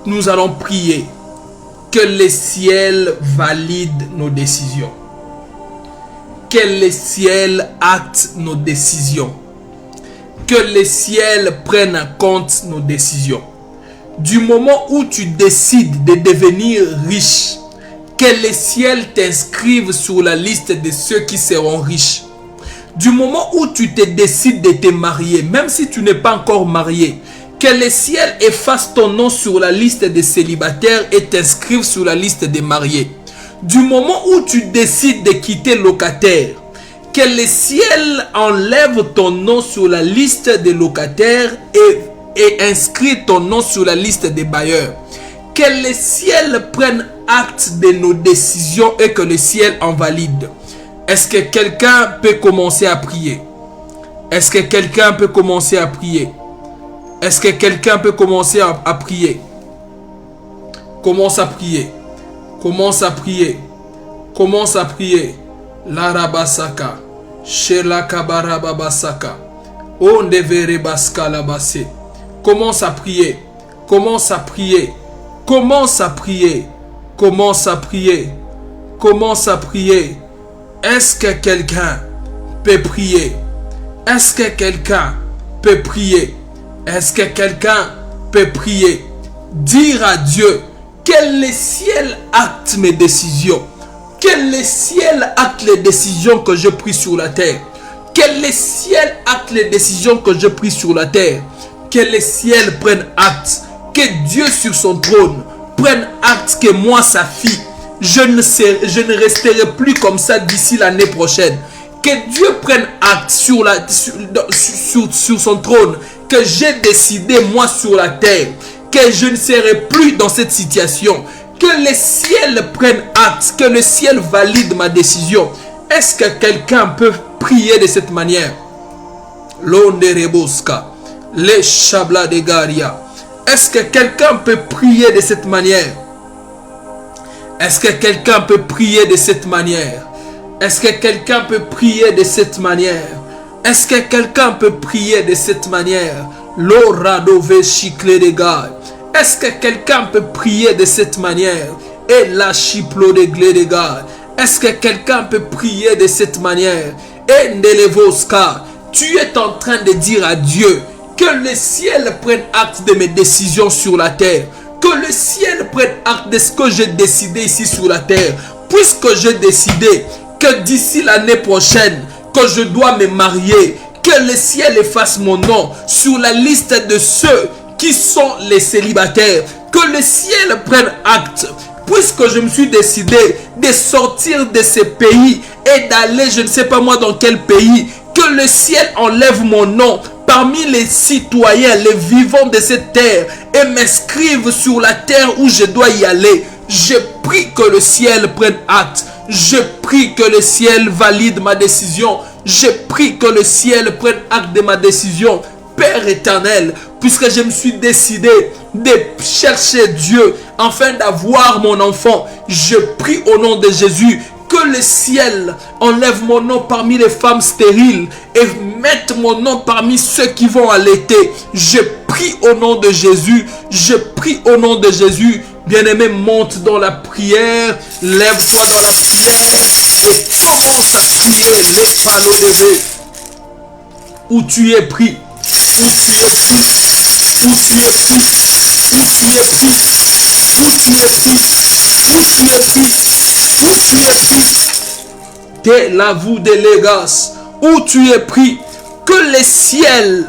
Nous allons prier que le ciel valide nos décisions. Que le ciel acte nos décisions. Que le ciel prenne en compte nos décisions. Du moment où tu décides de devenir riche, que le ciel t'inscrive sur la liste de ceux qui seront riches. Du moment où tu te décides de te marier, même si tu n'es pas encore marié, que le ciel efface ton nom sur la liste des célibataires et t'inscrive sur la liste des mariés. Du moment où tu décides de quitter locataire, que le ciel enlève ton nom sur la liste des locataires et inscrit ton nom sur la liste des bailleurs. Que le ciel prenne acte de nos décisions et que le ciel en valide. Est-ce que quelqu'un peut commencer à prier? Est-ce que quelqu'un peut commencer à prier? Est-ce que quelqu'un peut commencer à prier? Commence à prier. Commence à prier. Commence à prier. Larabasaka. Shela kabarababasaka. Ondevere baskala basse. Commence à prier. Commence à prier. Commence à prier. Commence à prier. Commence à prier. Est-ce que quelqu'un peut prier? Est-ce que quelqu'un peut prier? Est-ce que quelqu'un peut prier? Dire à Dieu que le ciel acte mes décisions. Que le ciel acte les décisions que je prie sur la terre. Que le ciel acte les décisions que je prie sur la terre. Que le ciel prenne acte. Que Dieu sur son trône prenne acte que moi, sa fille, je ne resterai plus comme ça d'ici l'année prochaine. Que Dieu prenne acte sur son trône. Que j'ai décidé moi sur la terre. Que je ne serai plus dans cette situation. Que le ciel prenne acte. Que le ciel valide ma décision. Est-ce que quelqu'un peut prier de cette manière? L'ondereboska. Les chabla de Garia. Est-ce que quelqu'un peut prier de cette manière? Est-ce que quelqu'un peut prier de cette manière? Est-ce que quelqu'un peut prier de cette manière? Est-ce que quelqu'un peut prier de cette manière? L'oradove chicle de gars. Est-ce que quelqu'un peut prier de cette manière? Et la chiplo de glé de gars. Est-ce que quelqu'un peut prier de cette manière? Et Ndelevoska. Tu es en train de dire à Dieu que le ciel prenne acte de mes décisions sur la terre. Que le ciel prenne acte de ce que j'ai décidé ici sur la terre. Puisque j'ai décidé que d'ici l'année prochaine, que je dois me marier, que le ciel efface mon nom sur la liste de ceux qui sont les célibataires. Que le ciel prenne acte. Puisque je me suis décidé de sortir de ces pays et d'aller, je ne sais pas moi dans quel pays, que le ciel enlève mon nom parmi les citoyens, les vivants de cette terre et m'inscrive sur la terre où je dois y aller. Je prie que le ciel prenne acte. Je prie que le ciel valide ma décision. Je prie que le ciel prenne acte de ma décision. Père éternel, puisque je me suis décidé de chercher Dieu afin d'avoir mon enfant, je prie au nom de Jésus que le ciel enlève mon nom parmi les femmes stériles et mette mon nom parmi ceux qui vont allaiter. Je prie au nom de Jésus. Je prie au nom de Jésus. Bien-aimé, monte dans la prière. Lève-toi dans la prière et commence à prier les panneaux de vie. Où tu es pris. Où tu es pris. Où tu es pris. Où tu es pris. Où tu es pris. Où tu es pris. Où tu es pris. T'es la vous de légas. Où tu es pris. Que les ciels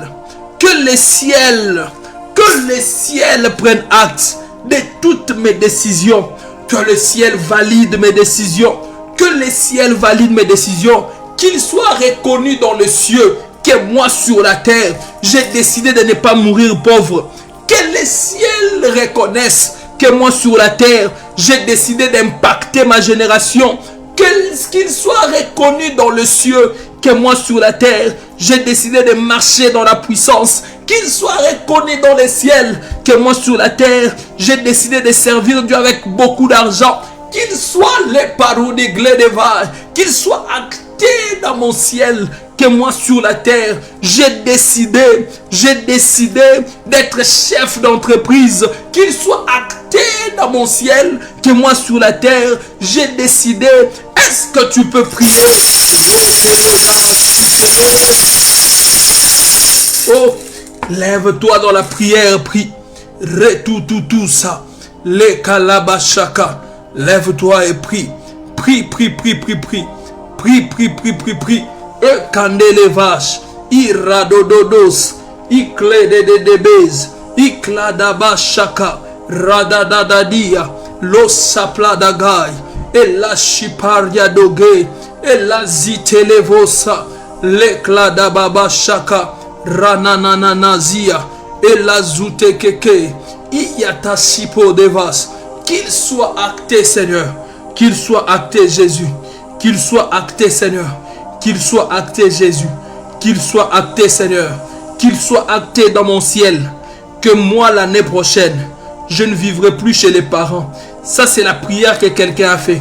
prennent acte de toutes mes décisions. Que le ciel valide mes décisions. Que le ciel valide mes décisions. Qu'il soit reconnu dans le ciel que moi sur la terre, j'ai décidé de ne pas mourir pauvre. Que le ciel reconnaisse que moi sur la terre, j'ai décidé d'impacter ma génération. Qu'il soit reconnu dans le ciel que moi sur la terre, j'ai décidé de marcher dans la puissance. Qu'il soit reconnu dans le ciel que moi sur la terre, j'ai décidé de servir Dieu avec beaucoup d'argent. Qu'il soit les paroles de Glédéval, qu'il soit acté dans mon ciel que moi sur la terre, j'ai décidé d'être chef d'entreprise. Qu'il soit acté dans mon ciel que moi sur la terre, j'ai décidé. Est-ce que tu peux prier? Oh, lève-toi dans la prière, prie. Tout ça. Les kalabashaka. Lève-toi et prie. Prie. Prie. E kandele vache. Iradododos. Ikle de debez. Ikladabashaka. Radadadadia. Los sapladagai. Et la chiparia doge. Et la zitelevosa. L'ekladababashaka. Ranananazia. Et la zutekeke. Iyatasipo devas. Qu'il soit acté, Seigneur. Qu'il soit acté, Jésus. Qu'il soit acté, Seigneur. Qu'il soit acté, Jésus. Qu'il soit acté, Seigneur. Qu'il soit acté dans mon ciel. Que moi, l'année prochaine, je ne vivrai plus chez les parents. Ça, c'est la prière que quelqu'un a fait.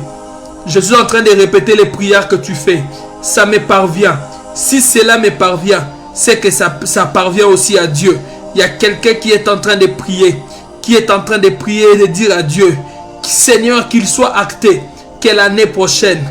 Je suis en train de répéter les prières que tu fais. Ça me parvient. Si cela me parvient, c'est que ça parvient aussi à Dieu. Il y a quelqu'un qui est en train de prier. Qui est en train de prier et de dire à Dieu, Seigneur, qu'il soit acté que l'année prochaine,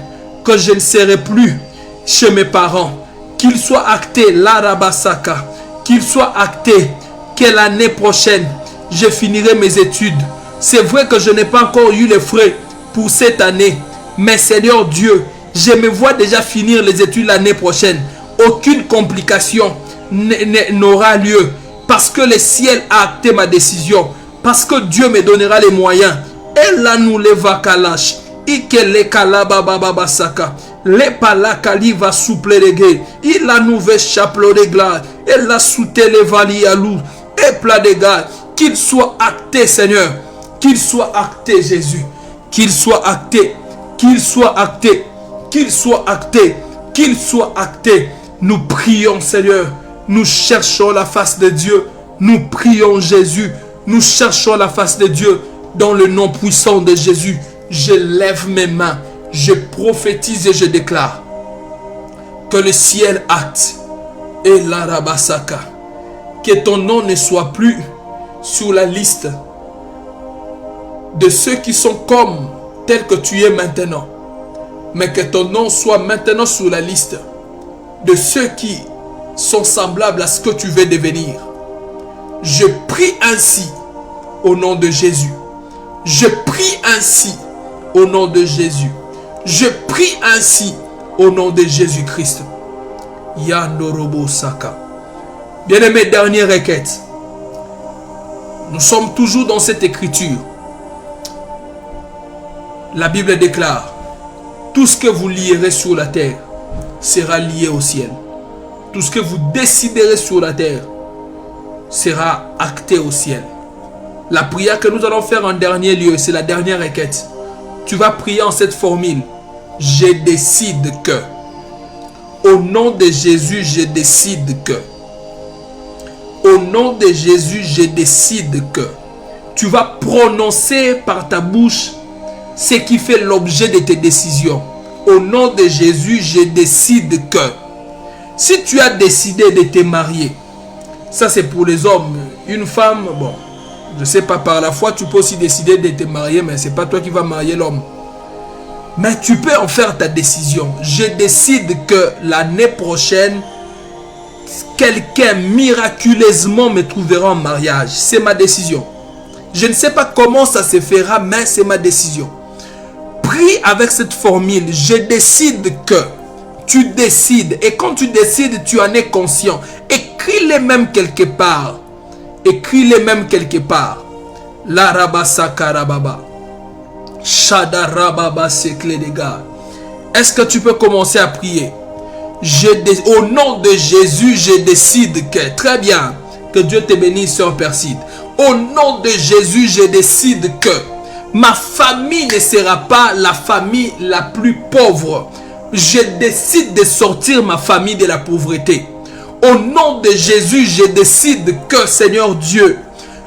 que je ne serai plus chez mes parents. Qu'il soit acté, l'Arabasaka. Qu'il soit acté que l'année prochaine, je finirai mes études. C'est vrai que je n'ai pas encore eu les frais pour cette année. Mais Seigneur Dieu, je me vois déjà finir les études l'année prochaine. Aucune complication n'aura lieu. Parce que le ciel a acté ma décision. Parce que Dieu me donnera les moyens. Et là nous les va kalash. Ike le kalababa saka. Le palakali va souple les guets. Il a nouvé chapeau de glace. Et la soute les valiers à loup. Et plat de gars. Qu'il soit acté, Seigneur. Qu'il soit acté, Jésus. Qu'il soit acté. Qu'il soit acté. Qu'il soit acté. Qu'il soit acté. Nous prions, Seigneur. Nous cherchons la face de Dieu. Nous prions, Jésus. Nous cherchons la face de Dieu. Dans le nom puissant de Jésus, je lève mes mains. Je prophétise et je déclare que le ciel acte. Et l'arabasaka. Que ton nom ne soit plus sur la liste de ceux qui sont comme tel que tu es maintenant. Mais que ton nom soit maintenant sur la liste de ceux qui sont semblables à ce que tu veux devenir. Je prie ainsi au nom de Jésus. Je prie ainsi au nom de Jésus. Je prie ainsi au nom de Jésus-Christ. Yandorobo Saka. Bien-aimé, dernière requête. Nous sommes toujours dans cette écriture. La Bible déclare: tout ce que vous lierez sur la terre sera lié au ciel. Tout ce que vous déciderez sur la terre sera acté au ciel. La prière que nous allons faire en dernier lieu, c'est la dernière requête. Tu vas prier en cette formule: je décide que. Au nom de Jésus, je décide que. Au nom de Jésus, je décide que. Tu vas prononcer par ta bouche ce qui fait l'objet de tes décisions. Au nom de Jésus, je décide que. Si tu as décidé de te marier, ça c'est pour les hommes. Une femme, bon, je ne sais pas, par la foi, tu peux aussi décider de te marier, mais ce n'est pas toi qui vas marier l'homme. Mais tu peux en faire ta décision. Je décide que l'année prochaine, quelqu'un miraculeusement me trouvera en mariage. C'est ma décision. Je ne sais pas comment ça se fera, mais c'est ma décision. Prie avec cette formule: je décide que. Tu décides. Et quand tu décides, tu en es conscient. Écris-les même quelque part. Écris-les même quelque part. La rabasaka rababa. Shada rababa sekle de gars. Est-ce que tu peux commencer à prier? Au nom de Jésus, je décide que. Très bien. Que Dieu te bénisse, sœur Perside. Au nom de Jésus, je décide que ma famille ne sera pas la famille la plus pauvre. Je décide de sortir ma famille de la pauvreté. Au nom de Jésus, je décide que, Seigneur Dieu,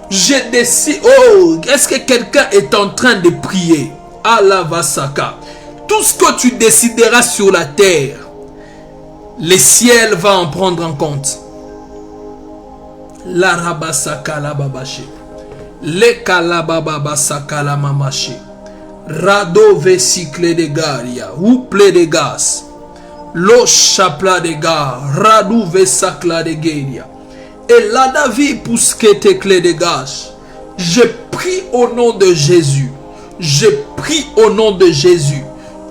je décide. Oh, est-ce que quelqu'un est en train de prier? Allah Vasaka. Tout ce que tu décideras sur la terre, le ciel va en prendre en compte. La rabasaka la babaché. Le kalababasaka la mamaché. Rado vesicle de garia, ou ple de gaz. Lo chapla de gar, radu vesakla de geria. Et la davi pouskete clé de gaz. Je prie au nom de Jésus. Je prie au nom de Jésus.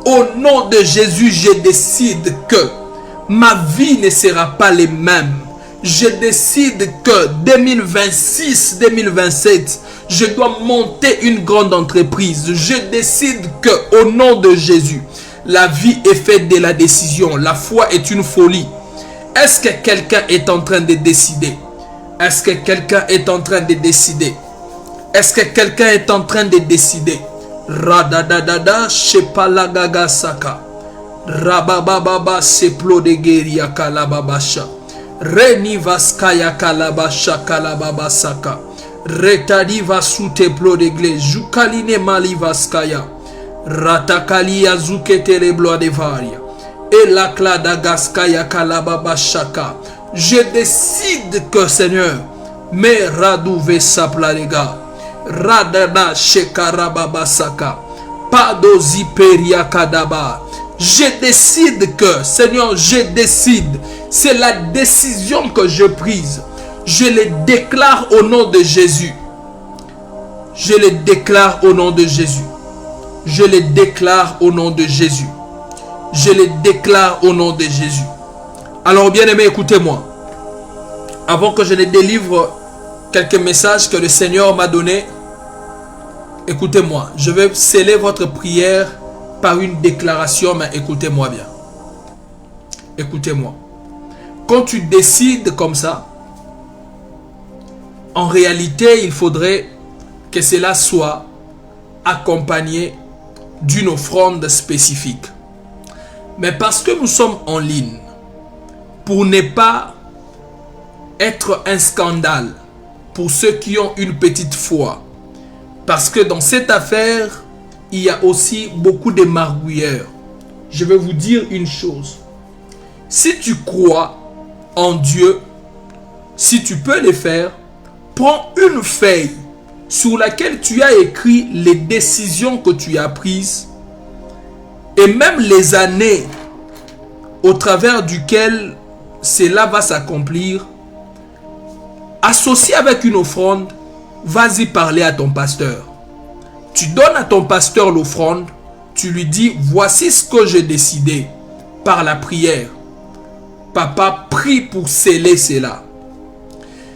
Au nom de Jésus, je décide que ma vie ne sera pas les mêmes. Je décide que 2026-2027, je dois monter une grande entreprise. Je décide que au nom de Jésus, la vie est faite de la décision. La foi est une folie. Est-ce que quelqu'un est en train de décider? Est-ce que quelqu'un est en train de décider? Est-ce que quelqu'un est en train de décider? Radadadada shepalagaga saka. Rabababa seplo de geria kalababasha. Reni vaskaya kalabasha kalababasaka. Retadi vasute plo de gle. Jukaline mali vaskaya. Ratakali azukete le blois de varia. Et la clada gaskaya kalababashaka. Je décide que, Seigneur, me radouve saplarega. Radada shekarababasaka. Padozi peria kadaba. Je décide que, Seigneur, je décide. C'est la décision que je prise. Je les déclare au nom de Jésus. Je les déclare au nom de Jésus. Je les déclare au nom de Jésus. Je les déclare au nom de Jésus. Alors bien-aimés, écoutez-moi. Avant que je ne délivre quelques messages que le Seigneur m'a donnés, écoutez-moi. Je vais sceller votre prière par une déclaration, mais écoutez-moi bien. Écoutez-moi. Quand tu décides comme ça, en réalité, il faudrait que cela soit accompagné d'une offrande spécifique. Mais parce que nous sommes en ligne, pour ne pas être un scandale pour ceux qui ont une petite foi, parce que dans cette affaire, il y a aussi beaucoup de margouilleurs. Je vais vous dire une chose. Si tu crois en Dieu, si tu peux le faire, prends une feuille sur laquelle tu as écrit les décisions que tu as prises et même les années au travers duquel cela va s'accomplir. Associé avec une offrande, vas-y parler à ton pasteur. Tu donnes à ton pasteur l'offrande, tu lui dis, voici ce que j'ai décidé par la prière. Papa, prie pour sceller cela.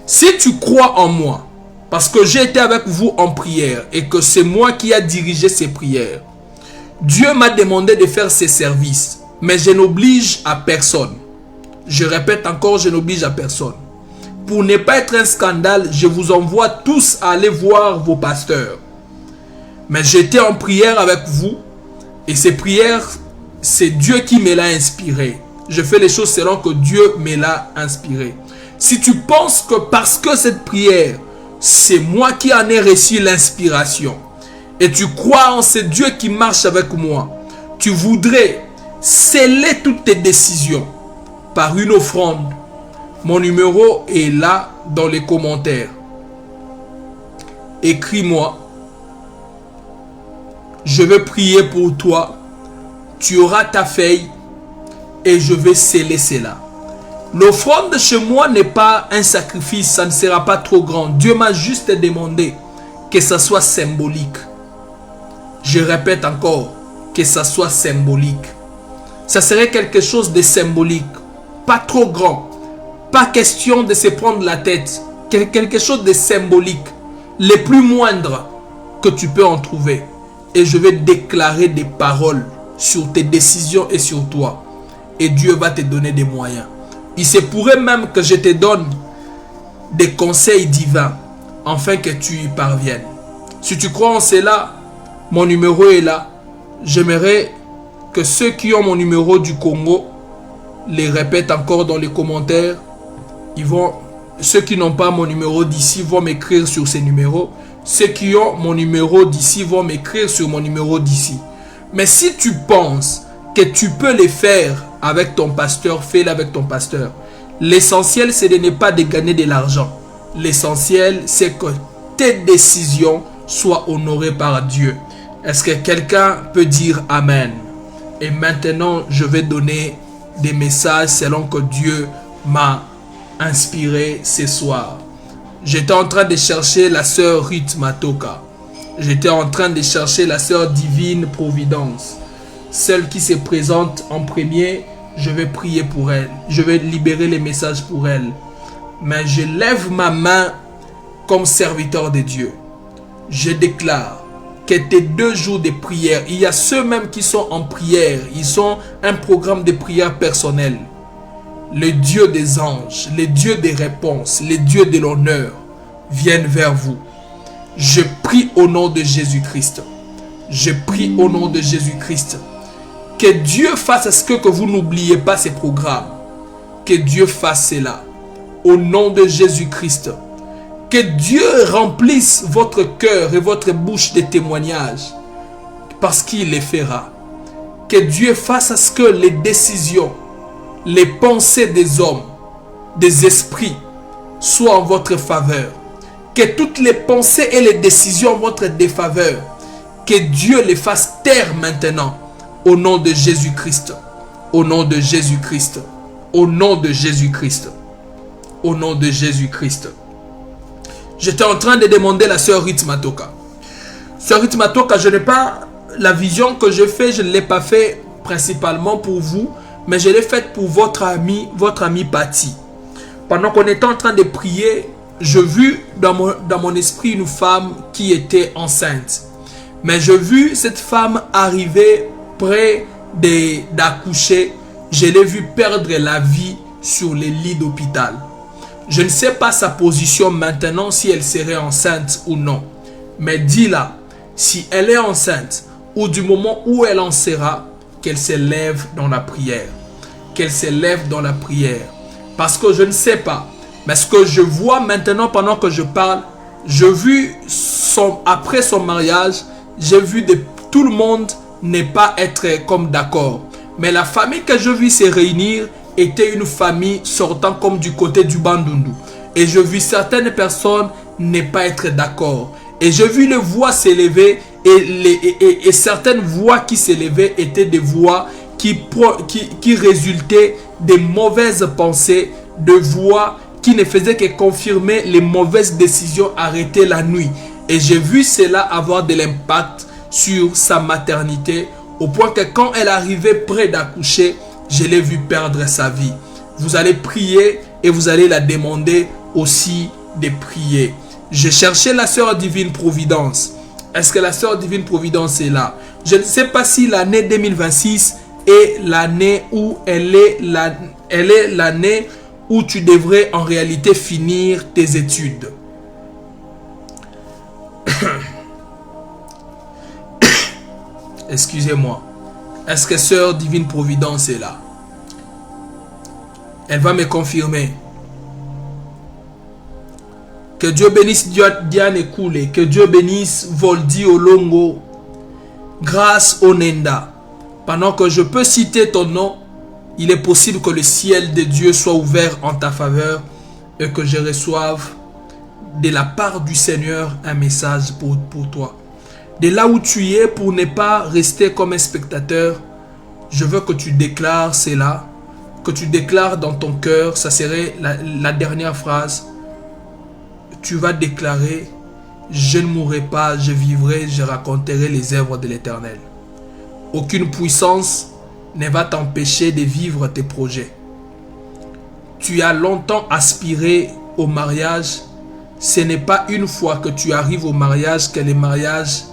Si tu crois en moi, parce que j'ai été avec vous en prière et que c'est moi qui a dirigé ces prières, Dieu m'a demandé de faire ces services, mais je n'oblige à personne. Je répète encore, je n'oblige à personne. Pour ne pas être un scandale, je vous envoie tous à aller voir vos pasteurs. Mais j'étais en prière avec vous et ces prières, c'est Dieu qui me l'a inspiré. Je fais les choses selon que Dieu me l'a inspiré. Si tu penses que parce que cette prière, c'est moi qui en ai reçu l'inspiration et tu crois en ce Dieu qui marche avec moi, tu voudrais sceller toutes tes décisions par une offrande. Mon numéro est là dans les commentaires. Écris-moi. Je vais prier pour toi. Tu auras ta feuille et je vais sceller cela. L'offrande de chez moi n'est pas un sacrifice, ça ne sera pas trop grand. Dieu m'a juste demandé que ça soit symbolique. Je répète encore, que ça soit symbolique. Ça serait quelque chose de symbolique, pas trop grand. Pas question de se prendre la tête. Quelque chose de symbolique, les plus moindres que tu peux en trouver. Et je vais déclarer des paroles sur tes décisions et sur toi. Et Dieu va te donner des moyens. Il se pourrait même que je te donne des conseils divins afin que tu y parviennes. Si tu crois en cela, mon numéro est là. J'aimerais que ceux qui ont mon numéro du Congo les répètent encore dans les commentaires. Ceux qui n'ont pas mon numéro d'ici vont m'écrire sur ces numéros. Ceux qui ont mon numéro d'ici vont m'écrire sur mon numéro d'ici. Mais si tu penses que tu peux les faire avec ton pasteur, fais-le avec ton pasteur. L'essentiel, c'est de ne pas de gagner de l'argent. L'essentiel, c'est que tes décisions soient honorées par Dieu. Est-ce que quelqu'un peut dire Amen? Et maintenant, je vais donner des messages selon que Dieu m'a inspiré ce soir. J'étais en train de chercher la sœur Ruth Matoka. J'étais en train de chercher la sœur Divine Providence. Celle qui se présente en premier, je vais prier pour elle. Je vais libérer les messages pour elle. Mais je lève ma main comme serviteur de Dieu. Je déclare que tes 2 jours de prière, il y a ceux même qui sont en prière. Ils ont un programme de prière personnel. Le Dieu des anges, le Dieu des réponses, le Dieu de l'honneur viennent vers vous. Je prie au nom de Jésus-Christ. Je prie au nom de Jésus-Christ. Que Dieu fasse ce que vous n'oubliez pas ces programmes. Que Dieu fasse cela. Au nom de Jésus-Christ. Que Dieu remplisse votre cœur et votre bouche de témoignages. Parce qu'il les fera. Que Dieu fasse ce que les décisions, les pensées des hommes, des esprits soient en votre faveur. Que toutes les pensées et les décisions en votre défaveur, que Dieu les fasse taire maintenant. Au nom de Jésus-Christ. Au nom de Jésus-Christ. Au nom de Jésus-Christ. au nom de Jésus-Christ. J'étais en train de demander la sœur Ruth Matoka. Sœur Ruth Matoka, je n'ai pas la vision que je fais, je ne l'ai pas fait principalement pour vous, mais je l'ai faite pour votre ami Patty. Pendant qu'on était en train de prier, je vis dans mon esprit une femme qui était enceinte. Mais je vis cette femme arriver près d'accoucher. Je l'ai vue perdre la vie sur les lits d'hôpital. Je ne sais pas sa position maintenant, si elle serait enceinte ou non. Mais dis-la, si elle est enceinte, ou du moment où elle en sera, qu'elle s'élève dans la prière. Qu'elle s'élève dans la prière. Parce que je ne sais pas. Mais ce que je vois maintenant pendant que je parle, je vis après son mariage, j'ai vu tout le monde n'est pas être comme d'accord. Mais la famille que je vis se réunir était une famille sortant comme du côté du Bandundu. Et je vis certaines personnes ne pas être d'accord. Et je vis les voix s'élever et certaines voix qui s'élevaient étaient des voix qui résultaient des mauvaises pensées, de voix qui ne faisaient que confirmer les mauvaises décisions arrêtées la nuit. Et j'ai vu cela avoir de l'impact sur sa maternité, au point que quand elle arrivait près d'accoucher, je l'ai vu perdre sa vie. Vous allez prier et vous allez la demander aussi de prier. J'ai cherché la sœur Divine Providence. Est-ce que la sœur Divine Providence est là? Je ne sais pas si l'année 2026 est l'année où elle est l'année où tu devrais en réalité finir tes études. Excusez-moi. Est-ce que sœur Divine Providence est là? Elle va me confirmer. Que Dieu bénisse Diane Ekoule. Que Dieu bénisse Voldi Olongo. Grâce Onenda. Pendant que je peux citer ton nom, il est possible que le ciel de Dieu soit ouvert en ta faveur et que je reçoive de la part du Seigneur un message pour toi. De là où tu es, pour ne pas rester comme un spectateur, je veux que tu déclares cela, que tu déclares dans ton cœur, ça serait la dernière phrase. Tu vas déclarer: je ne mourrai pas, je vivrai, je raconterai les œuvres de l'Éternel. Aucune puissance ne va t'empêcher de vivre tes projets. Tu as longtemps aspiré au mariage. Ce n'est pas une fois que tu arrives au mariage que les mariages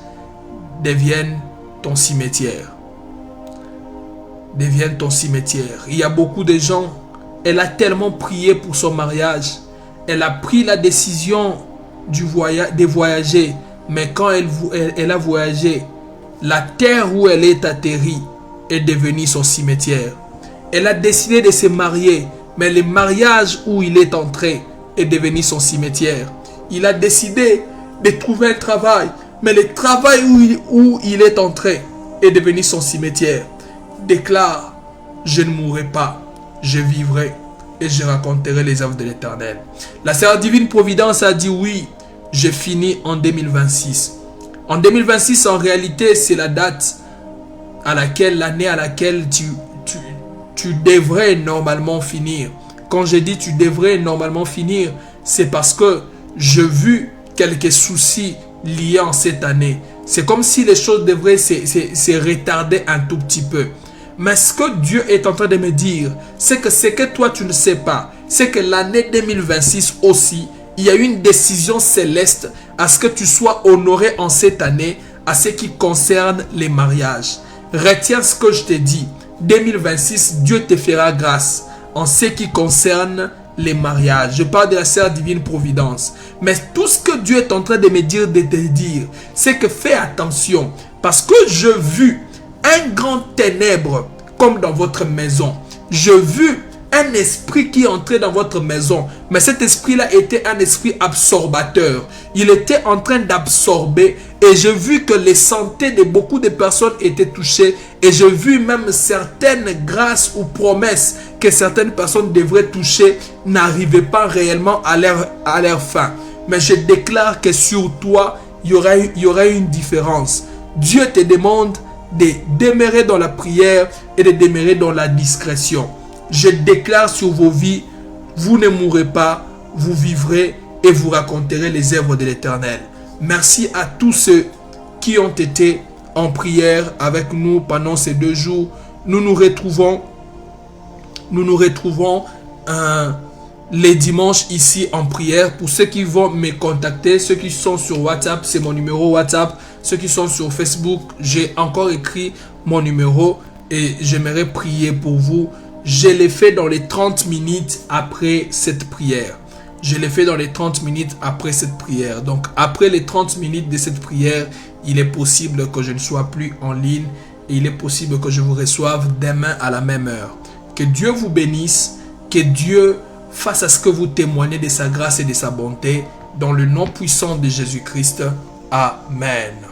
deviennent ton cimetière. Deviennent ton cimetière. Il y a beaucoup de gens, elle a tellement prié pour son mariage. Elle a pris la décision de voyager. Mais quand elle a voyagé, la terre où elle est atterrie est devenue son cimetière. Elle a décidé de se marier, mais le mariage où il est entré est devenu son cimetière. Il a décidé de trouver un travail, mais le travail où il est entré est devenu son cimetière. Déclare: je ne mourrai pas, je vivrai et je raconterai les œuvres de l'Éternel. La sœur Divine Providence a dit: oui, je finis en 2026. En 2026, en réalité, c'est la date à laquelle, l'année à laquelle tu devrais normalement finir. Quand je dis tu devrais normalement finir, c'est parce que je vis quelques soucis liés en cette année. C'est comme si les choses devraient se retarder un tout petit peu. Mais ce que Dieu est en train de me dire, c'est que toi tu ne sais pas, c'est que l'année 2026 aussi, il y a une décision céleste à ce que tu sois honoré en cette année à ce qui concerne les mariages. Retiens ce que je te dis. 2026, Dieu te fera grâce en ce qui concerne les mariages. Je parle de la sœur Divine Providence. Mais tout ce que Dieu est en train de me dire, de te dire, c'est que fais attention. Parce que je vis un grand ténèbre comme dans votre maison. Je vis un esprit qui est entré dans votre maison. Mais cet esprit-là était un esprit absorbateur. Il était en train d'absorber. Et j'ai vu que les santé de beaucoup de personnes étaient touchées. Et j'ai vu même certaines grâces ou promesses que certaines personnes devraient toucher n'arrivaient pas réellement à leur fin. Mais je déclare que sur toi, il y aura une différence. Dieu te demande de demeurer dans la prière et de demeurer dans la discrétion. Je déclare sur vos vies, vous ne mourrez pas, vous vivrez et vous raconterez les œuvres de l'Éternel. Merci à tous ceux qui ont été en prière avec nous pendant ces 2 jours. Nous nous retrouvons les dimanches ici en prière. Pour ceux qui vont me contacter, ceux qui sont sur WhatsApp, c'est mon numéro WhatsApp. Ceux qui sont sur Facebook, j'ai encore écrit mon numéro et j'aimerais prier pour vous. Je l'ai fait dans les 30 minutes après cette prière. Je l'ai fait dans les 30 minutes après cette prière. Donc, après les 30 minutes de cette prière, il est possible que je ne sois plus en ligne et il est possible que je vous reçoive demain à la même heure. Que Dieu vous bénisse, que Dieu fasse à ce que vous témoignez de sa grâce et de sa bonté dans le nom puissant de Jésus-Christ. Amen.